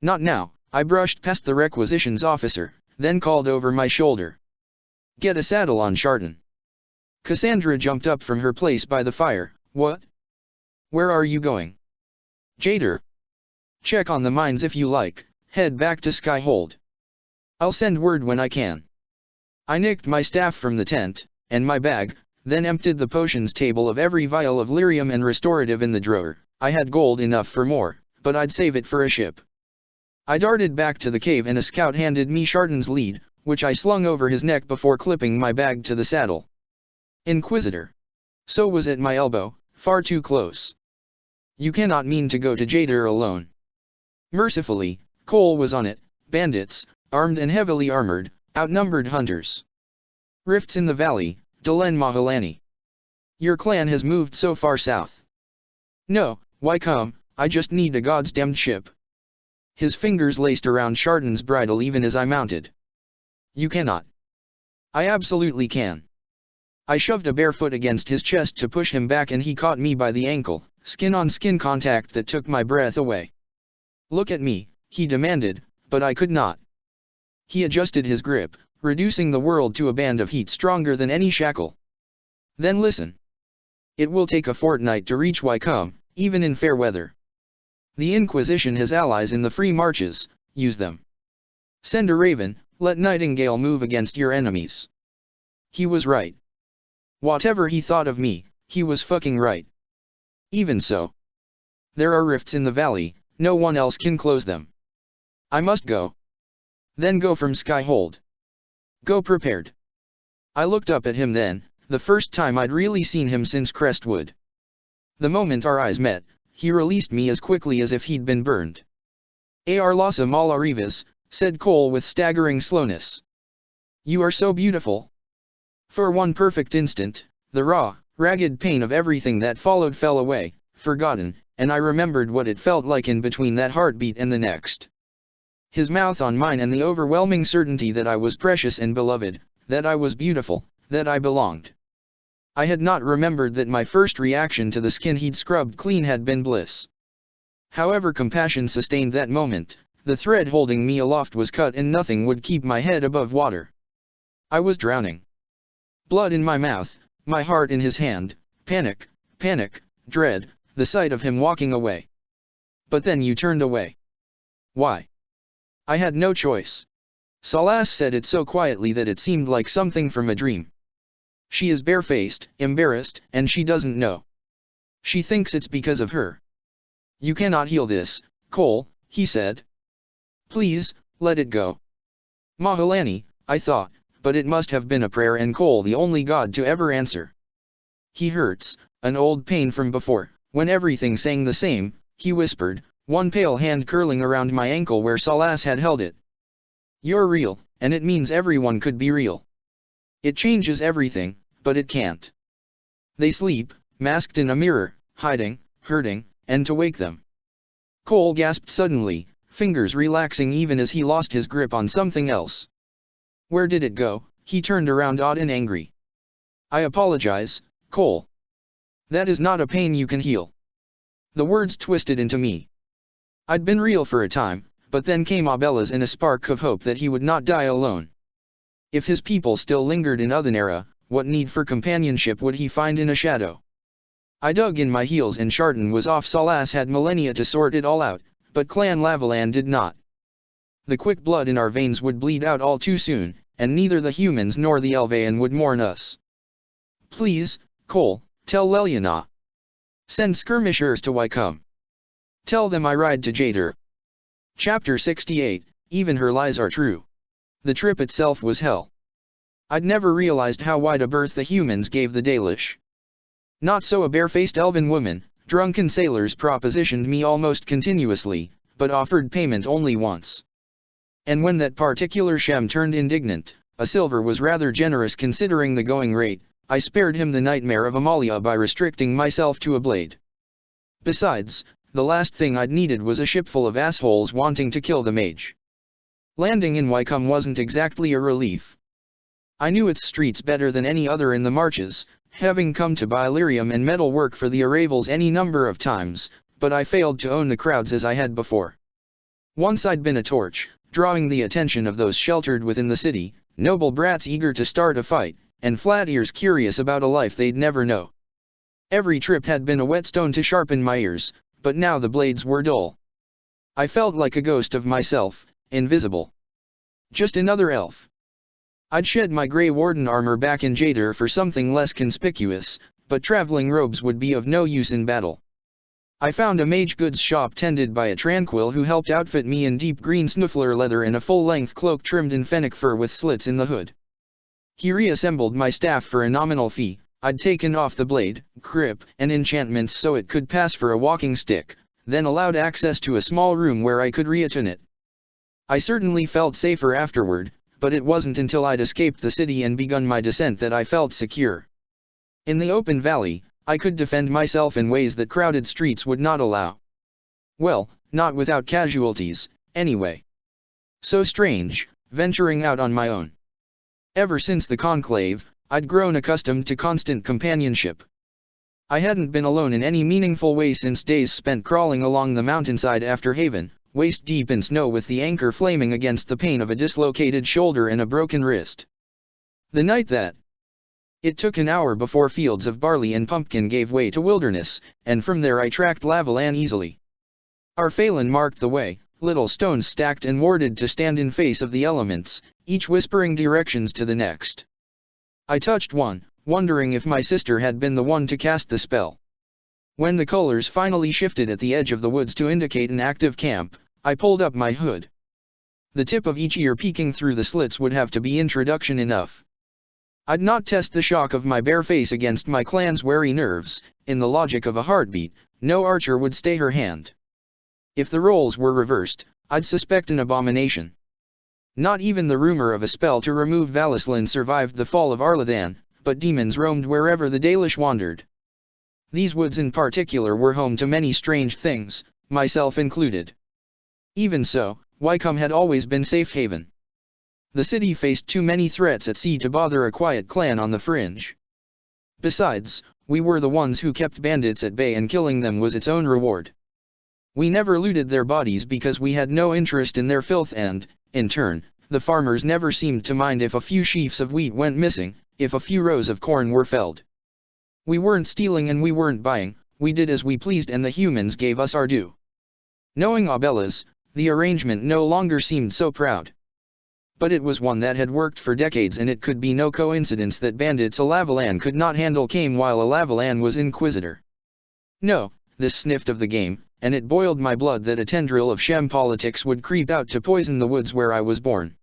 Not now, I brushed past the requisitions officer, then called over my shoulder. Get a saddle on Sharton. Cassandra jumped up from her place by the fire. What? Where are you going? Jader. Check on the mines if you like, head back to Skyhold. I'll send word when I can. I nicked my staff from the tent, and my bag, then emptied the potions table of every vial of lyrium and restorative in the drawer. I had gold enough for more, but I'd save it for a ship. I darted back to the cave and a scout handed me Sharten's lead, which I slung over his neck before clipping my bag to the saddle. Inquisitor. So was at my elbow, far too close. You cannot mean to go to Jader alone. Mercifully, Cole was on it, bandits, armed and heavily armored, outnumbered hunters. Rifts in the valley, Delenn Mahilani. Your clan has moved so far south. No, why come, I just need a goddamned ship. His fingers laced around Sharten's bridle even as I mounted. You cannot. I absolutely can. I shoved a bare foot against his chest to push him back and he caught me by the ankle, skin-on-skin contact that took my breath away. Look at me, he demanded, but I could not. He adjusted his grip, reducing the world to a band of heat stronger than any shackle. Then listen. It will take a fortnight to reach Wycombe, even in fair weather. The Inquisition has allies in the Free Marches, use them. Send a raven, let Nightingale move against your enemies. He was right. Whatever he thought of me, he was fucking right. Even so. There are rifts in the valley, no one else can close them. I must go. Then go from Skyhold. Go prepared. I looked up at him then, the first time I'd really seen him since Crestwood. The moment our eyes met, he released me as quickly as if he'd been burned. Arlasa Malarivas, said Cole with staggering slowness. You are so beautiful. For one perfect instant, the raw, ragged pain of everything that followed fell away, forgotten, and I remembered what it felt like in between that heartbeat and the next. His mouth on mine and the overwhelming certainty that I was precious and beloved, that I was beautiful, that I belonged. I had not remembered that my first reaction to the skin he'd scrubbed clean had been bliss. However compassion sustained that moment, the thread holding me aloft was cut and nothing would keep my head above water. I was drowning. Blood in my mouth, my heart in his hand, panic, dread, the sight of him walking away. But then you turned away. Why? I had no choice. Salas said it so quietly that it seemed like something from a dream. She is barefaced, embarrassed, and she doesn't know. She thinks it's because of her. You cannot heal this, Cole, he said. Please, let it go. Mahilani, I thought, but it must have been a prayer and Cole the only god to ever answer. He hurts, an old pain from before, when everything sang the same, he whispered, one pale hand curling around my ankle where Salas had held it. You're real, and it means everyone could be real. It changes everything, but it can't. They sleep, masked in a mirror, hiding, hurting, and to wake them. Cole gasped suddenly, fingers relaxing even as he lost his grip on something else. Where did it go? He turned around odd and angry. I apologize, Cole. That is not a pain you can heal. The words twisted into me. I'd been real for a time, but then came Abella's and a spark of hope that he would not die alone. If his people still lingered in Othenera, what need for companionship would he find in a shadow? I dug in my heels and Sharten was off. Salas had millennia to sort it all out, but Clan Lavallan did not. The quick blood in our veins would bleed out all too soon, and neither the humans nor the Elvaean would mourn us. Please, Cole, tell Leliana. Send skirmishers to Wycombe. Tell them I ride to Jader. Chapter 68, Even her lies are true. The trip itself was hell. I'd never realized how wide a berth the humans gave the Dalish. Not so a bare-faced elven woman, drunken sailors propositioned me almost continuously, but offered payment only once. And when that particular Shem turned indignant, a silver was rather generous considering the going rate, I spared him the nightmare of Amalia by restricting myself to a blade. Besides, the last thing I'd needed was a ship full of assholes wanting to kill the mage. Landing in Wycombe wasn't exactly a relief. I knew its streets better than any other in the Marches, having come to buy lyrium and metal work for the Aravals any number of times, but I failed to own the crowds as I had before. Once I'd been a torch, drawing the attention of those sheltered within the city, noble brats eager to start a fight, and flat ears curious about a life they'd never know. Every trip had been a whetstone to sharpen my ears, but now the blades were dull. I felt like a ghost of myself, invisible. Just another elf. I'd shed my grey warden armor back in Jader for something less conspicuous, but traveling robes would be of no use in battle. I found a mage goods shop tended by a tranquil who helped outfit me in deep green snuffler leather and a full-length cloak trimmed in fennec fur with slits in the hood. He reassembled my staff for a nominal fee. I'd taken off the blade, grip, and enchantments so it could pass for a walking stick, then allowed access to a small room where I could reattune it. I certainly felt safer afterward, but it wasn't until I'd escaped the city and begun my descent that I felt secure. In the open valley, I could defend myself in ways that crowded streets would not allow. Well, not without casualties, anyway. So strange, venturing out on my own. Ever since the conclave, I'd grown accustomed to constant companionship. I hadn't been alone in any meaningful way since days spent crawling along the mountainside after Haven, waist deep in snow with the anchor flaming against the pain of a dislocated shoulder and a broken wrist. The night that it took an hour before fields of barley and pumpkin gave way to wilderness, and from there I tracked Lavalan easily. Our Phelan marked the way, little stones stacked and warded to stand in face of the elements, each whispering directions to the next. I touched one, wondering if my sister had been the one to cast the spell. When the colors finally shifted at the edge of the woods to indicate an active camp, I pulled up my hood. The tip of each ear peeking through the slits would have to be introduction enough. I'd not test the shock of my bare face against my clan's wary nerves. In the logic of a heartbeat, no archer would stay her hand. If the roles were reversed, I'd suspect an abomination. Not even the rumor of a spell to remove Valislan survived the fall of Arlathan, but demons roamed wherever the Dalish wandered. These woods in particular were home to many strange things, myself included. Even so, Wycombe had always been safe haven. The city faced too many threats at sea to bother a quiet clan on the fringe. Besides, we were the ones who kept bandits at bay, and killing them was its own reward. We never looted their bodies because we had no interest in their filth, and, in turn, the farmers never seemed to mind if a few sheaves of wheat went missing, if a few rows of corn were felled. We weren't stealing and we weren't buying, we did as we pleased and the humans gave us our due. Knowing Abellas, the arrangement no longer seemed so proud. But it was one that had worked for decades, and it could be no coincidence that bandits a Lavalan could not handle came while a Lavalan was Inquisitor. No, this sniffed of the game, and it boiled my blood that a tendril of Shem politics would creep out to poison the woods where I was born.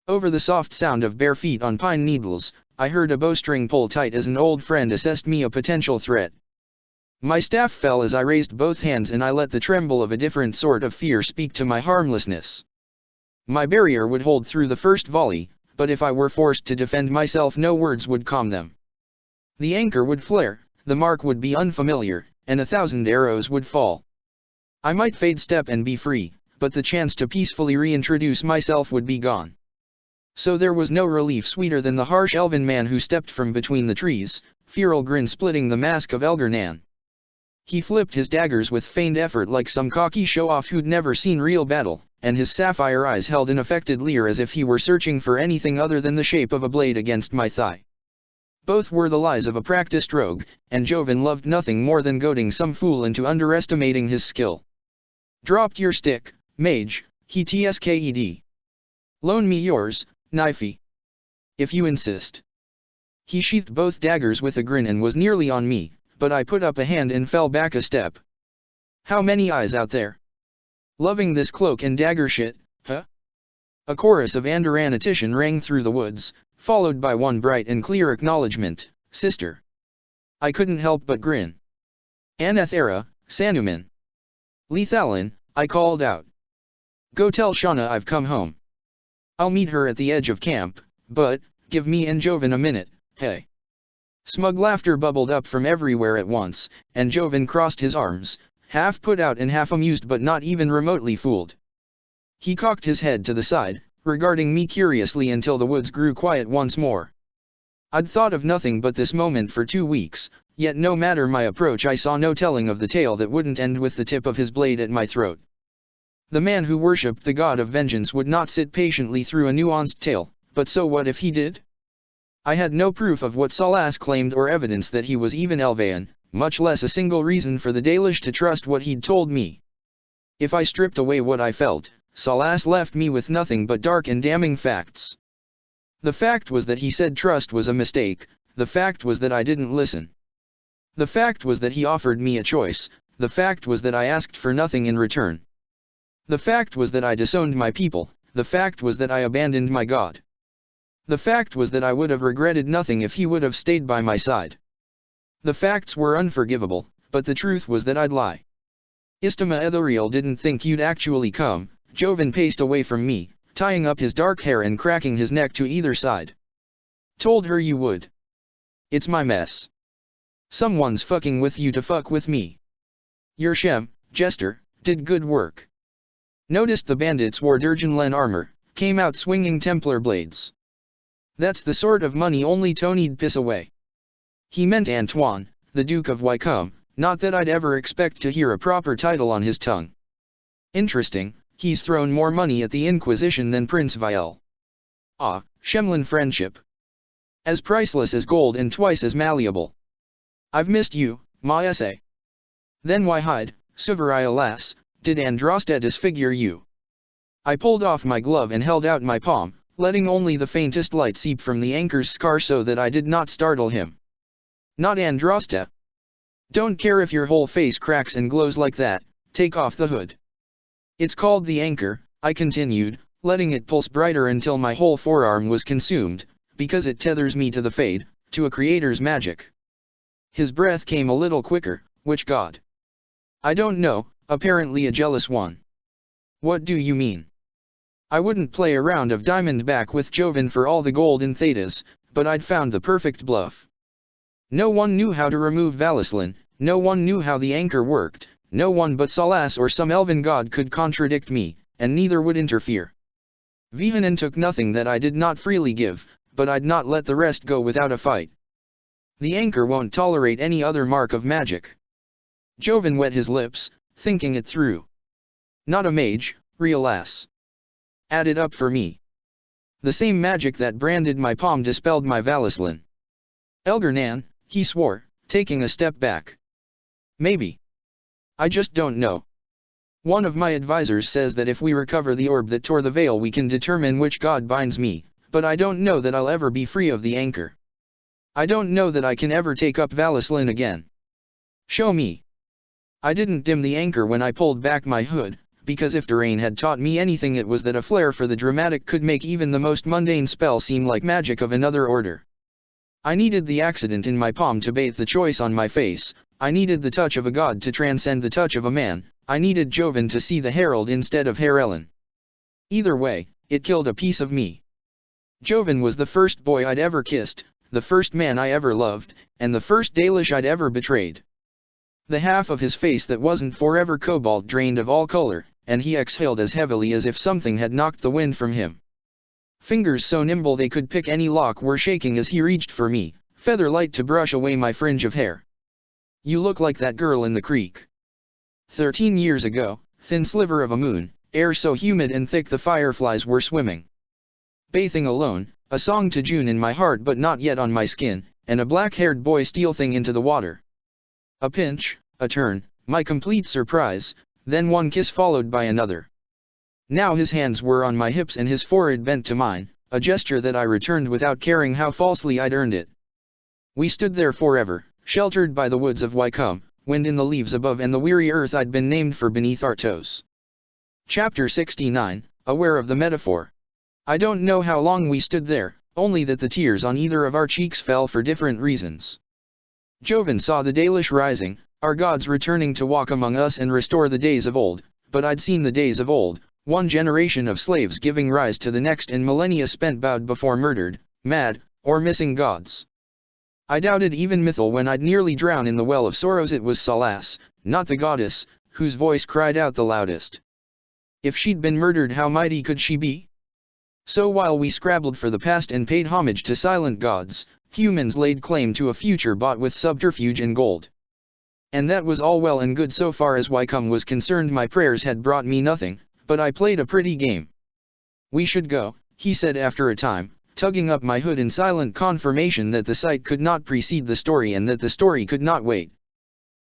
Over the soft sound of bare feet on pine needles, I heard a bowstring pull tight as an old friend assessed me a potential threat. My staff fell as I raised both hands, and I let the tremble of a different sort of fear speak to my harmlessness. My barrier would hold through the first volley, but if I were forced to defend myself, no words would calm them. The anchor would flare, the mark would be unfamiliar, and 1,000 arrows would fall. I might fade step and be free, but the chance to peacefully reintroduce myself would be gone. So there was no relief sweeter than the harsh elven man who stepped from between the trees, feral grin splitting the mask of Elgarnan. He flipped his daggers with feigned effort like some cocky show-off who'd never seen real battle, and his sapphire eyes held an affected leer as if he were searching for anything other than the shape of a blade against my thigh. Both were the lies of a practiced rogue, and Joven loved nothing more than goading some fool into underestimating his skill. "Dropped your stick, mage," he tsked. "Loan me yours, knifey. If you insist." He sheathed both daggers with a grin and was nearly on me, but I put up a hand and fell back a step. "How many eyes out there? Loving this cloak and dagger shit, huh?" A chorus of Andaranatition rang through the woods, followed by one bright and clear acknowledgement, "Sister." I couldn't help but grin. "Anathera, Sanuman." "Lethalin," I called out. "Go tell Shauna I've come home. I'll meet her at the edge of camp, but, give me and Joven a minute, hey." Smug laughter bubbled up from everywhere at once, and Joven crossed his arms, half put out and half amused but not even remotely fooled. He cocked his head to the side, regarding me curiously until the woods grew quiet once more. I'd thought of nothing but this moment for 2 weeks, yet no matter my approach I saw no telling of the tale that wouldn't end with the tip of his blade at my throat. The man who worshipped the god of vengeance would not sit patiently through a nuanced tale, but so what if he did? I had no proof of what Salas claimed or evidence that he was even Elvean, much less a single reason for the Dalish to trust what he'd told me. If I stripped away what I felt, Salas left me with nothing but dark and damning facts. The fact was that he said trust was a mistake, the fact was that I didn't listen. The fact was that he offered me a choice, the fact was that I asked for nothing in return. The fact was that I disowned my people, the fact was that I abandoned my God. The fact was that I would have regretted nothing if he would have stayed by my side. The facts were unforgivable, but the truth was that I'd lie. Istama Ethoriel didn't think you'd actually come. Joven paced away from me, tying up his dark hair and cracking his neck to either side. Told her you would. It's my mess. Someone's fucking with you to fuck with me. Your Shem, Jester, did good work. Noticed the bandits wore Durgenlen armor, came out swinging Templar blades. That's the sort of money only Tony'd piss away. He meant Antoine, the Duke of Wycombe, not that I'd ever expect to hear a proper title on his tongue. Interesting, he's thrown more money at the Inquisition than Prince Vielle. Ah, Shemlin friendship. As priceless as gold and twice as malleable. I've missed you, my essay. Then why hide, Suverai alas, did Andraste disfigure you? I pulled off my glove and held out my palm, letting only the faintest light seep from the anchor's scar so that I did not startle him. Not Andraste. Don't care if your whole face cracks and glows like that, take off the hood. It's called the anchor, I continued, letting it pulse brighter until my whole forearm was consumed, because it tethers me to the Fade, to a creator's magic. His breath came a little quicker. Which god? I don't know, apparently a jealous one. What do you mean? I wouldn't play a round of Diamondback with Joven for all the gold and thetas, but I'd found the perfect bluff. No one knew how to remove Valislin, no one knew how the anchor worked, no one but Salas or some elven god could contradict me, and neither would interfere. Vihanen took nothing that I did not freely give, but I'd not let the rest go without a fight. The anchor won't tolerate any other mark of magic. Joven wet his lips, thinking it through. Not a mage, real ass. Add it up for me. The same magic that branded my palm dispelled my Valislin. Elgarnan, he swore, taking a step back. Maybe. I just don't know. One of my advisors says that if we recover the orb that tore the veil we can determine which god binds me, but I don't know that I'll ever be free of the anchor. I don't know that I can ever take up Valislin again. Show me. I didn't dim the anchor when I pulled back my hood, because if Durain had taught me anything it was that a flair for the dramatic could make even the most mundane spell seem like magic of another order. I needed the accident in my palm to bathe the choice on my face, I needed the touch of a god to transcend the touch of a man, I needed Joven to see the herald instead of Herellen. Either way, it killed a piece of me. Joven was the first boy I'd ever kissed, the first man I ever loved, and the first Dalish I'd ever betrayed. The half of his face that wasn't forever cobalt drained of all color, and he exhaled as heavily as if something had knocked the wind from him. Fingers so nimble they could pick any lock were shaking as he reached for me, feather light to brush away my fringe of hair. You look like that girl in the creek. 13 years ago, thin sliver of a moon, air so humid and thick the fireflies were swimming. Bathing alone, a song to June in my heart but not yet on my skin, and a black-haired boy stealthing into the water. A pinch, a turn, my complete surprise, then one kiss followed by another. Now his hands were on my hips and his forehead bent to mine, a gesture that I returned without caring how falsely I'd earned it. We stood there forever, sheltered by the woods of Wycombe, wind in the leaves above and the weary earth I'd been named for beneath our toes. Chapter 69, aware of the metaphor. I don't know how long we stood there, only that the tears on either of our cheeks fell for different reasons. Joven saw the Dalish rising, our gods returning to walk among us and restore the days of old, but I'd seen the days of old, one generation of slaves giving rise to the next and millennia spent bowed before murdered, mad, or missing gods. I doubted even Mythil when I'd nearly drowned in the well of sorrows. It was Salas, not the goddess, whose voice cried out the loudest. If she'd been murdered, how mighty could she be? So while we scrabbled for the past and paid homage to silent gods, humans laid claim to a future bought with subterfuge and gold. And that was all well and good so far as Wycombe was concerned. My prayers had brought me nothing, but I played a pretty game. We should go, he said after a time, tugging up my hood in silent confirmation that the sight could not precede the story and that the story could not wait.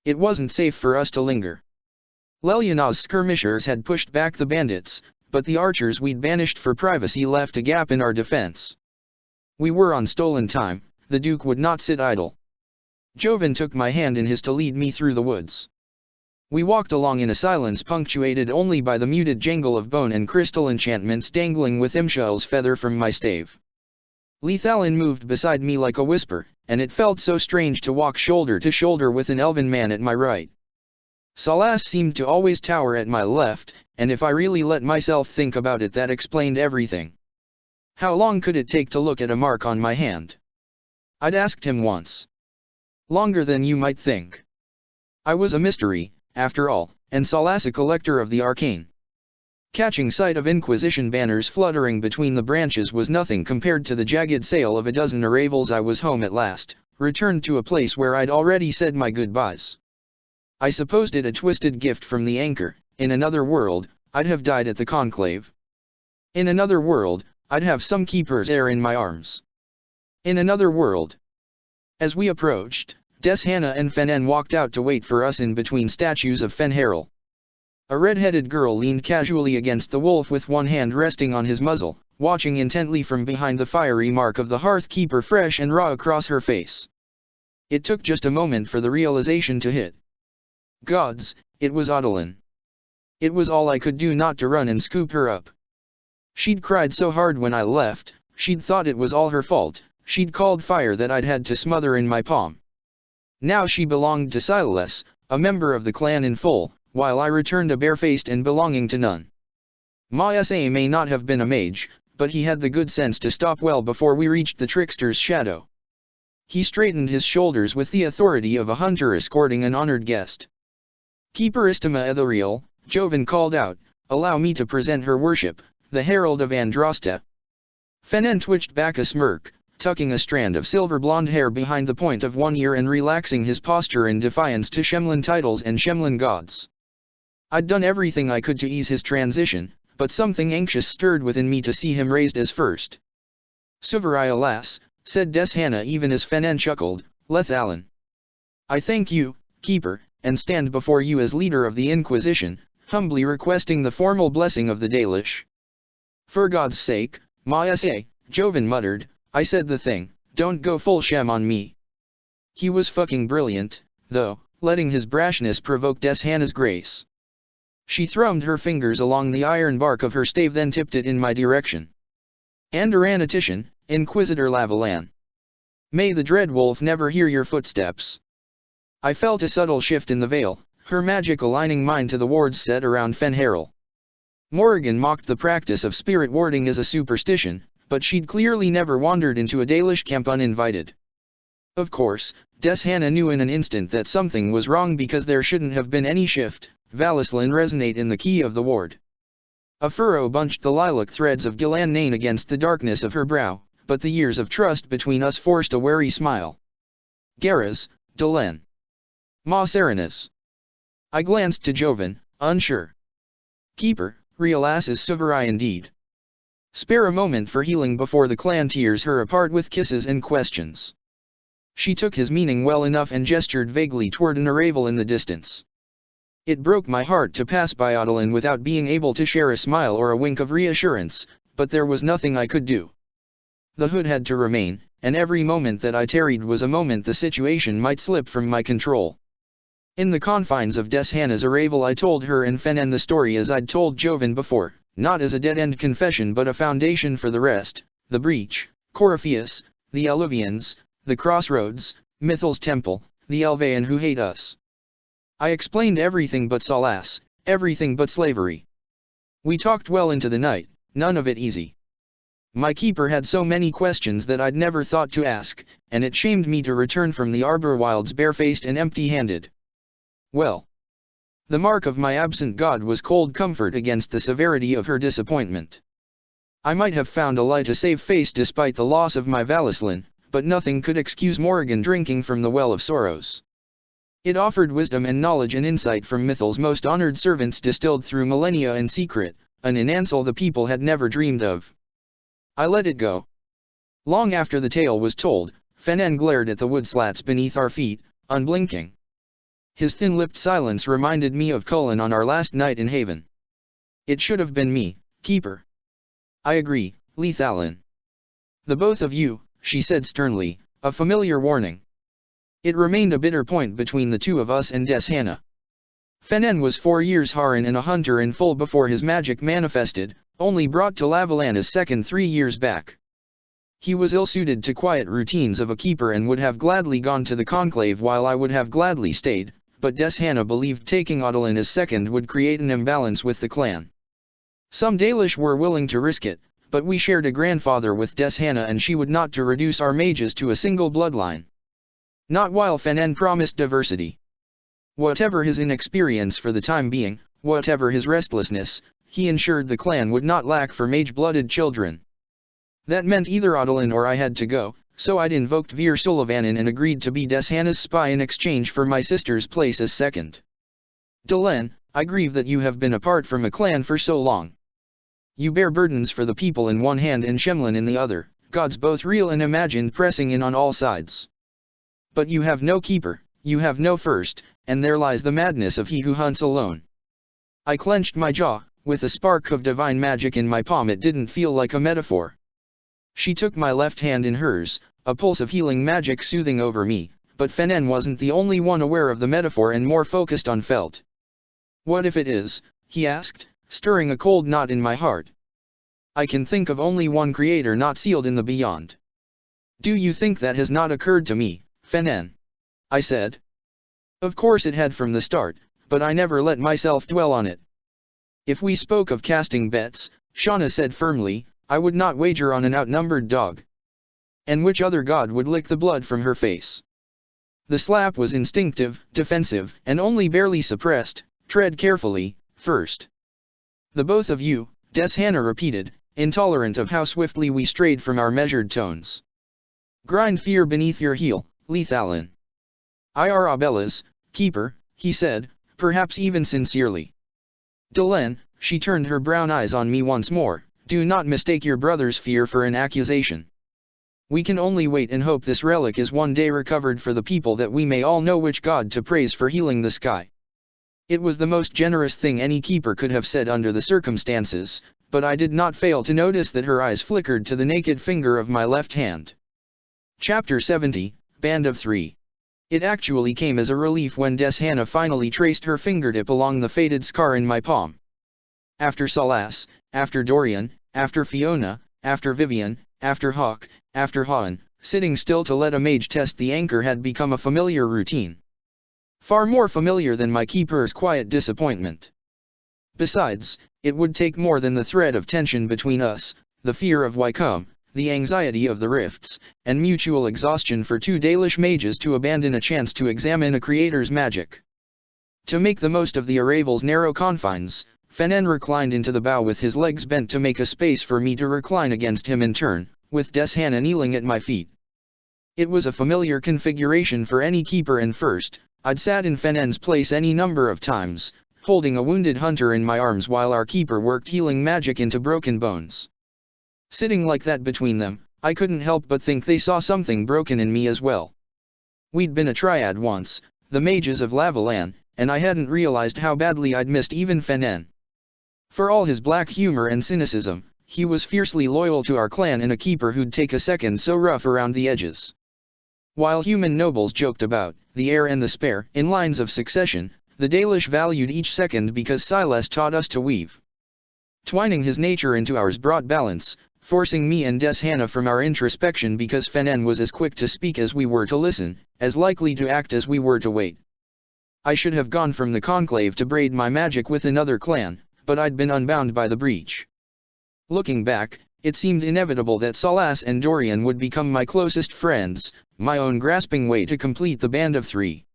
It wasn't safe for us to linger. Leliana's skirmishers had pushed back the bandits, but the archers we'd banished for privacy left a gap in our defense. We were on stolen time, the Duke would not sit idle. Joven took my hand in his to lead me through the woods. We walked along in a silence punctuated only by the muted jangle of bone and crystal enchantments dangling with Imshael's feather from my stave. Lethalin moved beside me like a whisper, and it felt so strange to walk shoulder to shoulder with an elven man at my right. Salas seemed to always tower at my left, and if I really let myself think about it, that explained everything. How long could it take to look at a mark on my hand? I'd asked him once. Longer than you might think. I was a mystery, after all, and Salas a collector of the arcane. Catching sight of Inquisition banners fluttering between the branches was nothing compared to the jagged sail of a dozen arrivals. I was home at last, returned to a place where I'd already said my goodbyes. I supposed it a twisted gift from the anchor. In another world, I'd have died at the conclave. In another world, I'd have some keeper's heir in my arms. In another world. As we approached, Deshanna and Fenen walked out to wait for us in between statues of Fenharel. A red-headed girl leaned casually against the wolf with one hand resting on his muzzle, watching intently from behind the fiery mark of the hearth keeper fresh and raw across her face. It took just a moment for the realization to hit. Gods, it was Adolin. It was all I could do not to run and scoop her up. She'd cried so hard when I left, she'd thought it was all her fault, she'd called fire that I'd had to smother in my palm. Now she belonged to Silas, a member of the clan in full, while I returned a barefaced and belonging to none. Maese may not have been a mage, but he had the good sense to stop well before we reached the trickster's shadow. He straightened his shoulders with the authority of a hunter escorting an honored guest. Keeper Istima Etheriel, Joven called out, allow me to present her worship, the herald of Andraste. Fenen twitched back a smirk, tucking a strand of silver blonde hair behind the point of one ear and relaxing his posture in defiance to Shemlin titles and Shemlin gods. I'd done everything I could to ease his transition, but something anxious stirred within me to see him raised as first. Suverai alas, said Deshanna even as Fenen chuckled, Lethalin. I thank you, Keeper, and stand before you as leader of the Inquisition, humbly requesting the formal blessing of the Dalish. For God's sake, Maese, Joven muttered, I said the thing, don't go full Shem on me. He was fucking brilliant, though, letting his brashness provoke Deshanna's grace. She thrummed her fingers along the iron bark of her stave, then tipped it in my direction. Andaranatician, Inquisitor Lavalan. May the dread wolf never hear your footsteps. I felt a subtle shift in the veil, her magic aligning mine to the wards set around Fenharel. Morrigan mocked the practice of spirit warding as a superstition, but she'd clearly never wandered into a Dalish camp uninvited. Of course, Deshanna knew in an instant that something was wrong because there shouldn't have been any shift. Valislin resonate in the key of the ward. A furrow bunched the lilac threads of Gillan Nain against the darkness of her brow, but the years of trust between us forced a wary smile. Garaz, Delenn. Ma Serenas. I glanced to Joven, unsure. Keeper, Realas is Suverai indeed. Spare a moment for healing before the clan tears her apart with kisses and questions. She took his meaning well enough and gestured vaguely toward an arrival in the distance. It broke my heart to pass by Adolin without being able to share a smile or a wink of reassurance, but there was nothing I could do. The hood had to remain, and every moment that I tarried was a moment the situation might slip from my control. In the confines of Deshanna's arrival I told her and Fenen the story as I'd told Joven before, not as a dead-end confession but a foundation for the rest, the breach, Corypheus, the Eluvians, the crossroads, Mithel's temple, the Elvaean who hate us. I explained everything but Salas, everything but slavery. We talked well into the night, none of it easy. My keeper had so many questions that I'd never thought to ask, and it shamed me to return from the Arbor Wilds barefaced and empty-handed. Well. The mark of my absent god was cold comfort against the severity of her disappointment. I might have found a lie to save face despite the loss of my Valislin, but nothing could excuse Morrigan drinking from the well of sorrows. It offered wisdom and knowledge and insight from Mithel's most honored servants distilled through millennia in secret, an inansel the people had never dreamed of. I let it go. Long after the tale was told, Fenen glared at the wood slats beneath our feet, unblinking. His thin-lipped silence reminded me of Cullen on our last night in Haven. It should have been me, Keeper. I agree, Lethalin. The both of you, she said sternly, a familiar warning. It remained a bitter point between the two of us and Deshanna. Fenen was 4 years Haran and a hunter in full before his magic manifested, only brought to Lavalana's second 3 years back. He was ill-suited to quiet routines of a keeper and would have gladly gone to the conclave while I would have gladly stayed, but Deshanna believed taking Odalin as second would create an imbalance with the clan. Some Dalish were willing to risk it, but we shared a grandfather with Deshanna and she would not to reduce our mages to a single bloodline. Not while Fenen promised diversity. Whatever his inexperience for the time being, whatever his restlessness, he ensured the clan would not lack for mage-blooded children. That meant either Odalin or I had to go, so I'd invoked Vir Sullivanen and agreed to be Deshanna's spy in exchange for my sister's place as second. Delenn, I grieve that you have been apart from a clan for so long. You bear burdens for the people in one hand and Shemlin in the other, gods both real and imagined pressing in on all sides. But you have no keeper, you have no first, and there lies the madness of he who hunts alone. I clenched my jaw, with a spark of divine magic in my palm. It didn't feel like a metaphor. She took my left hand in hers, a pulse of healing magic soothing over me, but Fenen wasn't the only one aware of the metaphor and more focused on felt. What if it is? He asked, stirring a cold knot in my heart. I can think of only one creator not sealed in the beyond. Do you think that has not occurred to me, Fenen? I said. Of course it had from the start, but I never let myself dwell on it. If we spoke of casting bets, Shauna said firmly, I would not wager on an outnumbered dog. And which other god would lick the blood from her face? The slap was instinctive, defensive, and only barely suppressed. Tread carefully, first. The both of you, Deshanna repeated, intolerant of how swiftly we strayed from our measured tones. Grind fear beneath your heel, Lethalin. Bella's keeper, he said, perhaps even sincerely. Delenn, she turned her brown eyes on me once more, do not mistake your brother's fear for an accusation. We can only wait and hope this relic is one day recovered for the people that we may all know which god to praise for healing the sky. It was the most generous thing any keeper could have said under the circumstances, but I did not fail to notice that her eyes flickered to the naked finger of my left hand. Chapter 70, Band of Three. It actually came as a relief when Deshanna finally traced her fingertip along the faded scar in my palm. After Salas, after Dorian, after Fiona, after Vivian, after Hawk, after Haan, sitting still to let a mage test the anchor had become a familiar routine. Far more familiar than my keeper's quiet disappointment. Besides, it would take more than the thread of tension between us, the fear of Wycombe, the anxiety of the rifts, and mutual exhaustion for 2 Dalish mages to abandon a chance to examine a creator's magic. To make the most of the Araval's narrow confines, Fenen reclined into the bow with his legs bent to make a space for me to recline against him in turn, with Deshanna kneeling at my feet. It was a familiar configuration for any keeper, and first, I'd sat in Fenen's place any number of times, holding a wounded hunter in my arms while our keeper worked healing magic into broken bones. Sitting like that between them, I couldn't help but think they saw something broken in me as well. We'd been a triad once, the mages of Lavalan, and I hadn't realized how badly I'd missed even Fenen. For all his black humor and cynicism, he was fiercely loyal to our clan and a keeper who'd take a second so rough around the edges. While human nobles joked about the heir and the spare in lines of succession, the Dalish valued each second because Silas taught us to weave. Twining his nature into ours brought balance, forcing me and Deshanna from our introspection because Fenen was as quick to speak as we were to listen, as likely to act as we were to wait. I should have gone from the conclave to braid my magic with another clan, but I'd been unbound by the breach. Looking back, it seemed inevitable that Salas and Dorian would become my closest friends, my own grasping way to complete the band of 3.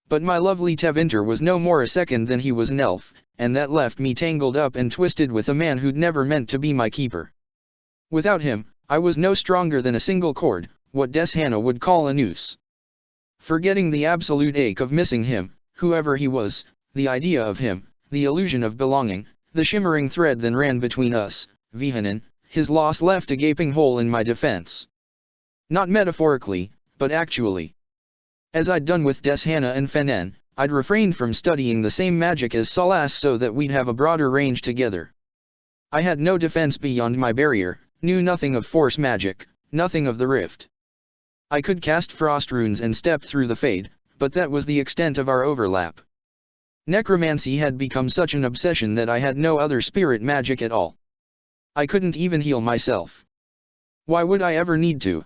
But my lovely Tevinter was no more a second than he was an elf, and that left me tangled up and twisted with a man who'd never meant to be my keeper. Without him, I was no stronger than a single cord, what Deshanna would call a noose. Forgetting the absolute ache of missing him, whoever he was, the idea of him, the illusion of belonging, the shimmering thread that ran between us, Vihanen, his loss left a gaping hole in my defense. Not metaphorically, but actually. As I'd done with Deshana and Fenen, I'd refrained from studying the same magic as Salas so that we'd have a broader range together. I had no defense beyond my barrier, knew nothing of force magic, nothing of the rift. I could cast frost runes and step through the fade, but that was the extent of our overlap. Necromancy had become such an obsession that I had no other spirit magic at all. I couldn't even heal myself. Why would I ever need to?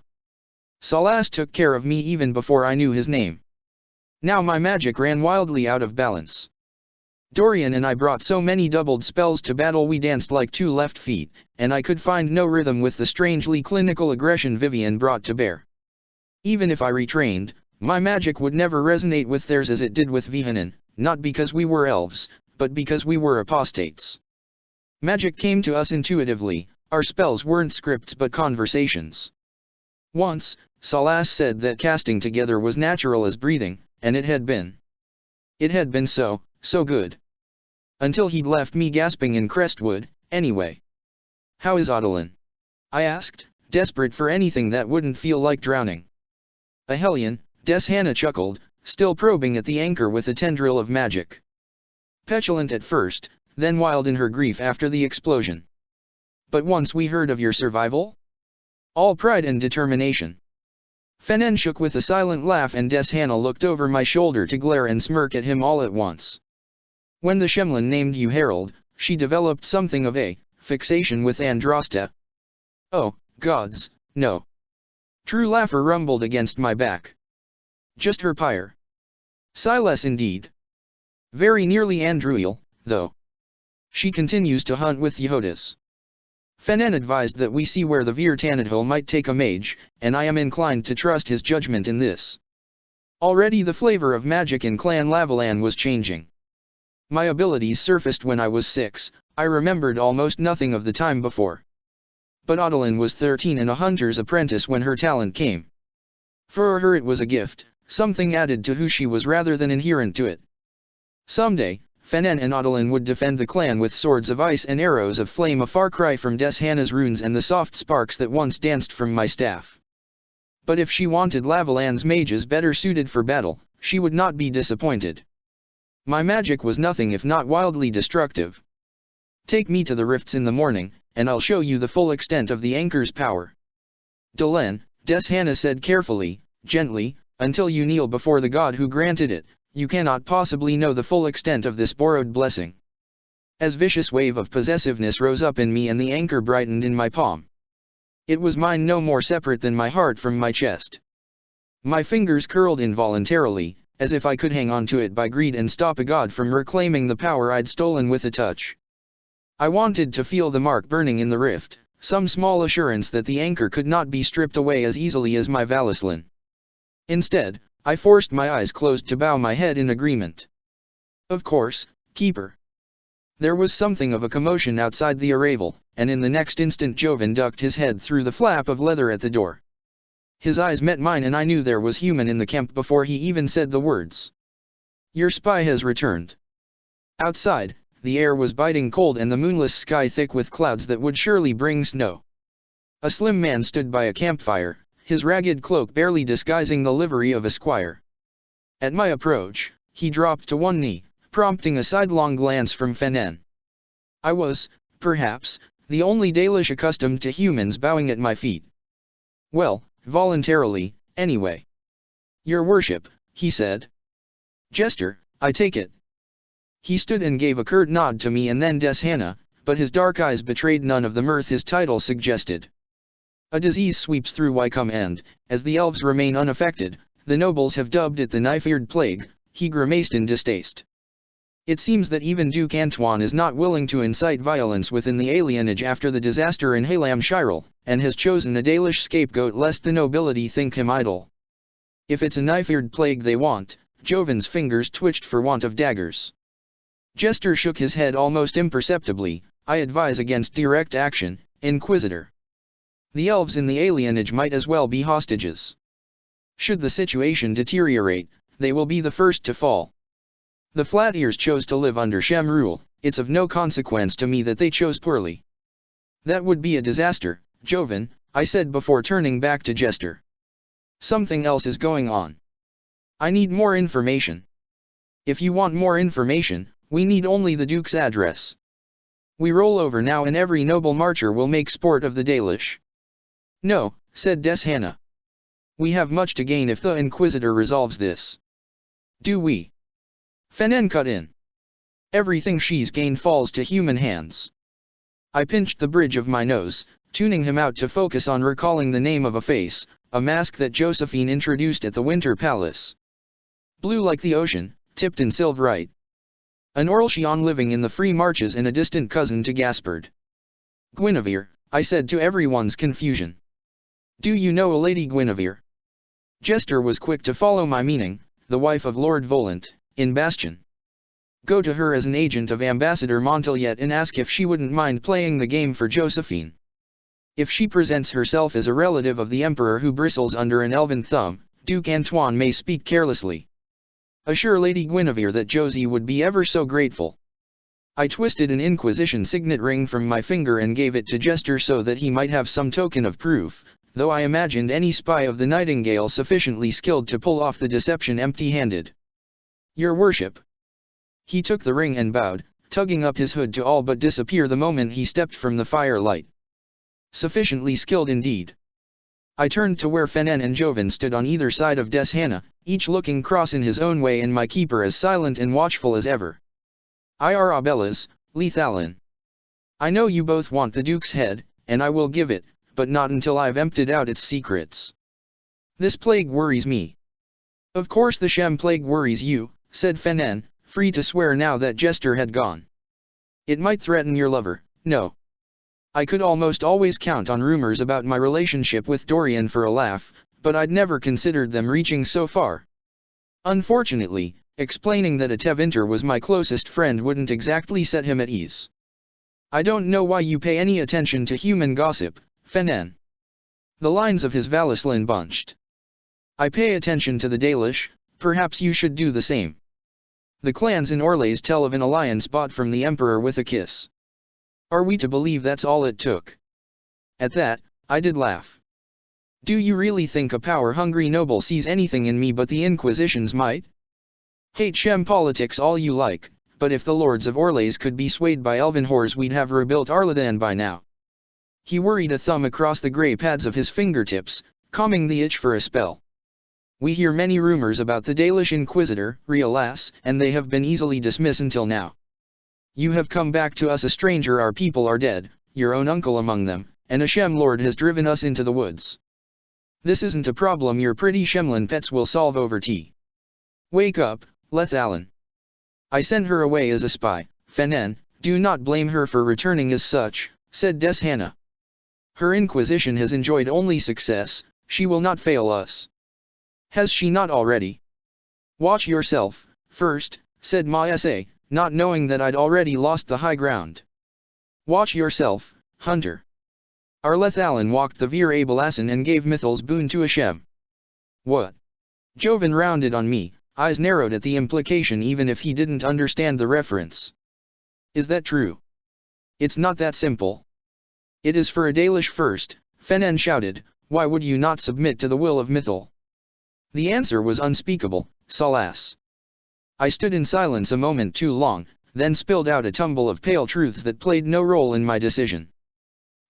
Salas took care of me even before I knew his name. Now my magic ran wildly out of balance. Dorian and I brought so many doubled spells to battle we danced like two left feet, and I could find no rhythm with the strangely clinical aggression Vivian brought to bear. Even if I retrained, my magic would never resonate with theirs as it did with Vihanan, not because we were elves, but because we were apostates. Magic came to us intuitively, our spells weren't scripts but conversations. Once, Salas said that casting together was natural as breathing, and it had been. It had been so good. Until he'd left me gasping in Crestwood, anyway. "How is Adolin?" I asked, desperate for anything that wouldn't feel like drowning. "A hellion," Deshana chuckled, still probing at the anchor with a tendril of magic. Petulant at first, then wild in her grief after the explosion. "But once we heard of your survival?" All pride and determination. Fenen shook with a silent laugh and Deshana looked over my shoulder to glare and smirk at him all at once. "When the Shemlin named you Herald, she developed something of a fixation with Androsta." "Oh, gods, no." True laughter rumbled against my back. "Just her pyre." Silas indeed. Very nearly Andruil, though. She continues to hunt with Yehodas. Fenen advised that we see where the Vir Tanadhil might take a mage, and I am inclined to trust his judgment in this. Already the flavor of magic in Clan Lavalan was changing. My abilities surfaced when I was 6, I remembered almost nothing of the time before. But Adolin was 13 and a hunter's apprentice when her talent came. For her it was a gift, something added to who she was rather than inherent to it. Someday, Fenen and Adolin would defend the clan with swords of ice and arrows of flame, a far cry from Deshana's runes and the soft sparks that once danced from my staff. But if she wanted Lavalan's mages better suited for battle, she would not be disappointed. My magic was nothing if not wildly destructive. "Take me to the rifts in the morning, and I'll show you the full extent of the anchor's power." "Delenn," Deshana said carefully, gently, "until you kneel before the god who granted it, you cannot possibly know the full extent of this borrowed blessing." As vicious wave of possessiveness rose up in me and the anchor brightened in my palm. It was mine no more separate than my heart from my chest. My fingers curled involuntarily, as if I could hang on to it by greed and stop a god from reclaiming the power I'd stolen with a touch. I wanted to feel the mark burning in the rift, some small assurance that the anchor could not be stripped away as easily as my Valislin. Instead, I forced my eyes closed to bow my head in agreement. "Of course, Keeper." There was something of a commotion outside the arrival, and in the next instant Jovan ducked his head through the flap of leather at the door. His eyes met mine and I knew there was human in the camp before he even said the words. "Your spy has returned." Outside, the air was biting cold and the moonless sky thick with clouds that would surely bring snow. A slim man stood by a campfire, his ragged cloak barely disguising the livery of a squire. At my approach, he dropped to one knee, prompting a sidelong glance from Fenen. I was, perhaps, the only Dalish accustomed to humans bowing at my feet. "Well, voluntarily, anyway." "Your worship," he said. "Jester, I take it." He stood and gave a curt nod to me and then Deshana, but his dark eyes betrayed none of the mirth his title suggested. "A disease sweeps through Wycombe and, as the elves remain unaffected, the nobles have dubbed it the knife-eared plague," he grimaced in distaste. "It seems that even Duke Antoine is not willing to incite violence within the alienage after the disaster in Halam Shirel, and has chosen a Dalish scapegoat lest the nobility think him idle. If it's a knife-eared plague they want," Jovan's fingers twitched for want of daggers. Jester shook his head almost imperceptibly. "I advise against direct action, Inquisitor. The elves in the alienage might as well be hostages. Should the situation deteriorate, they will be the first to fall. The Flat Ears chose to live under Shem rule, it's of no consequence to me that they chose poorly." "That would be a disaster, Jovan," I said before turning back to Jester. Something else is going on. I need more information. If you want more information, we need only the Duke's address. We roll over now and every noble marcher will make sport of the Dalish. No, said Deshanna. We have much to gain if the Inquisitor resolves this. Do we? Fenen cut in. Everything she's gained falls to human hands. I pinched the bridge of my nose, tuning him out to focus on recalling the name of a face, a mask that Josephine introduced at the Winter Palace. Blue like the ocean, tipped in silverite. An Orlshian living in the free marches and a distant cousin to Gaspard. Guinevere, I said to everyone's confusion. Do you know a Lady Guinevere? Jester was quick to follow my meaning, the wife of Lord Volant, in Bastion. Go to her as an agent of Ambassador Montaliet and ask if she wouldn't mind playing the game for Josephine. If she presents herself as a relative of the Emperor who bristles under an elven thumb, Duke Antoine may speak carelessly. Assure Lady Guinevere that Josie would be ever so grateful. I twisted an Inquisition signet ring from my finger and gave it to Jester so that he might have some token of proof, though I imagined any spy of the Nightingale sufficiently skilled to pull off the deception empty-handed. Your worship. He took the ring and bowed, tugging up his hood to all but disappear the moment he stepped from the firelight. Sufficiently skilled indeed. I turned to where Fenen and Joven stood on either side of Deshanna, each looking cross in his own way and my keeper as silent and watchful as ever. Arabellas, Lethalin. I know you both want the Duke's head, and I will give it, but not until I've emptied out its secrets. This plague worries me. Of course the Shem plague worries you, said Fenen, free to swear now that Jester had gone. It might threaten your lover, no. I could almost always count on rumors about my relationship with Dorian for a laugh, but I'd never considered them reaching so far. Unfortunately, explaining that a Tevinter was my closest friend wouldn't exactly set him at ease. I don't know why you pay any attention to human gossip, Fenen. The lines of his Valislan bunched. I pay attention to the Dalish, perhaps you should do the same. The clans in Orlais tell of an alliance bought from the Emperor with a kiss. Are we to believe that's all it took? At that, I did laugh. Do you really think a power-hungry noble sees anything in me but the Inquisition's might? Hate Shem politics all you like, but if the lords of Orlais could be swayed by elven whores we'd have rebuilt Arlathan by now. He worried a thumb across the grey pads of his fingertips, calming the itch for a spell. We hear many rumors about the Dalish Inquisitor, Riolas, and they have been easily dismissed until now. You have come back to us a stranger, our people are dead, your own uncle among them, and a Shem lord has driven us into the woods. This isn't a problem your pretty Shemlin pets will solve over tea. Wake up, Lethalin. I sent her away as a spy, Fenen, do not blame her for returning as such, said Deshanna. Her Inquisition has enjoyed only success, she will not fail us. Has she not already? Watch yourself, first, said Maese, not knowing that I'd already lost the high ground. Watch yourself, Hunter. Our Lethalin walked the Vir Abelassin and gave Mithel's boon to Ashem. What? Joven rounded on me, eyes narrowed at the implication even if he didn't understand the reference. Is that true? It's not that simple. It is for a Dalish first, Fenen shouted, why would you not submit to the will of Mithel? The answer was unspeakable, Salas. I stood in silence a moment too long, then spilled out a tumble of pale truths that played no role in my decision.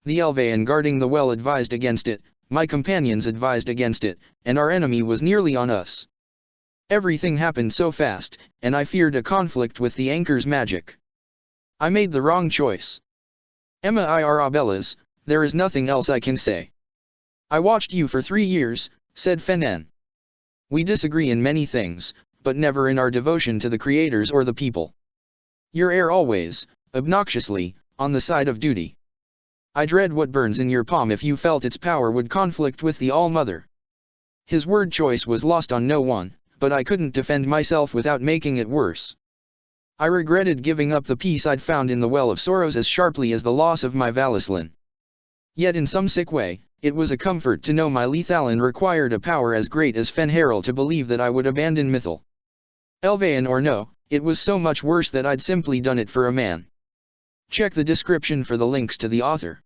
The Elvaean guarding the well advised against it, my companions advised against it, and our enemy was nearly on us. Everything happened so fast, and I feared a conflict with the Anchor's magic. I made the wrong choice. Emma Arabellas, there is nothing else I can say. I watched you for 3 years, said Fenen. We disagree in many things, but never in our devotion to the creators or the people. Your air always, obnoxiously, on the side of duty. I dread what burns in your palm if you felt its power would conflict with the All-Mother. His word choice was lost on no one, but I couldn't defend myself without making it worse. I regretted giving up the peace I'd found in the Well of Sorrows as sharply as the loss of my Valislan. Yet in some sick way, it was a comfort to know my Lethalin required a power as great as Fenharel to believe that I would abandon Mithel. Elvaean or no, it was so much worse that I'd simply done it for a man. Check the description for the links to the author.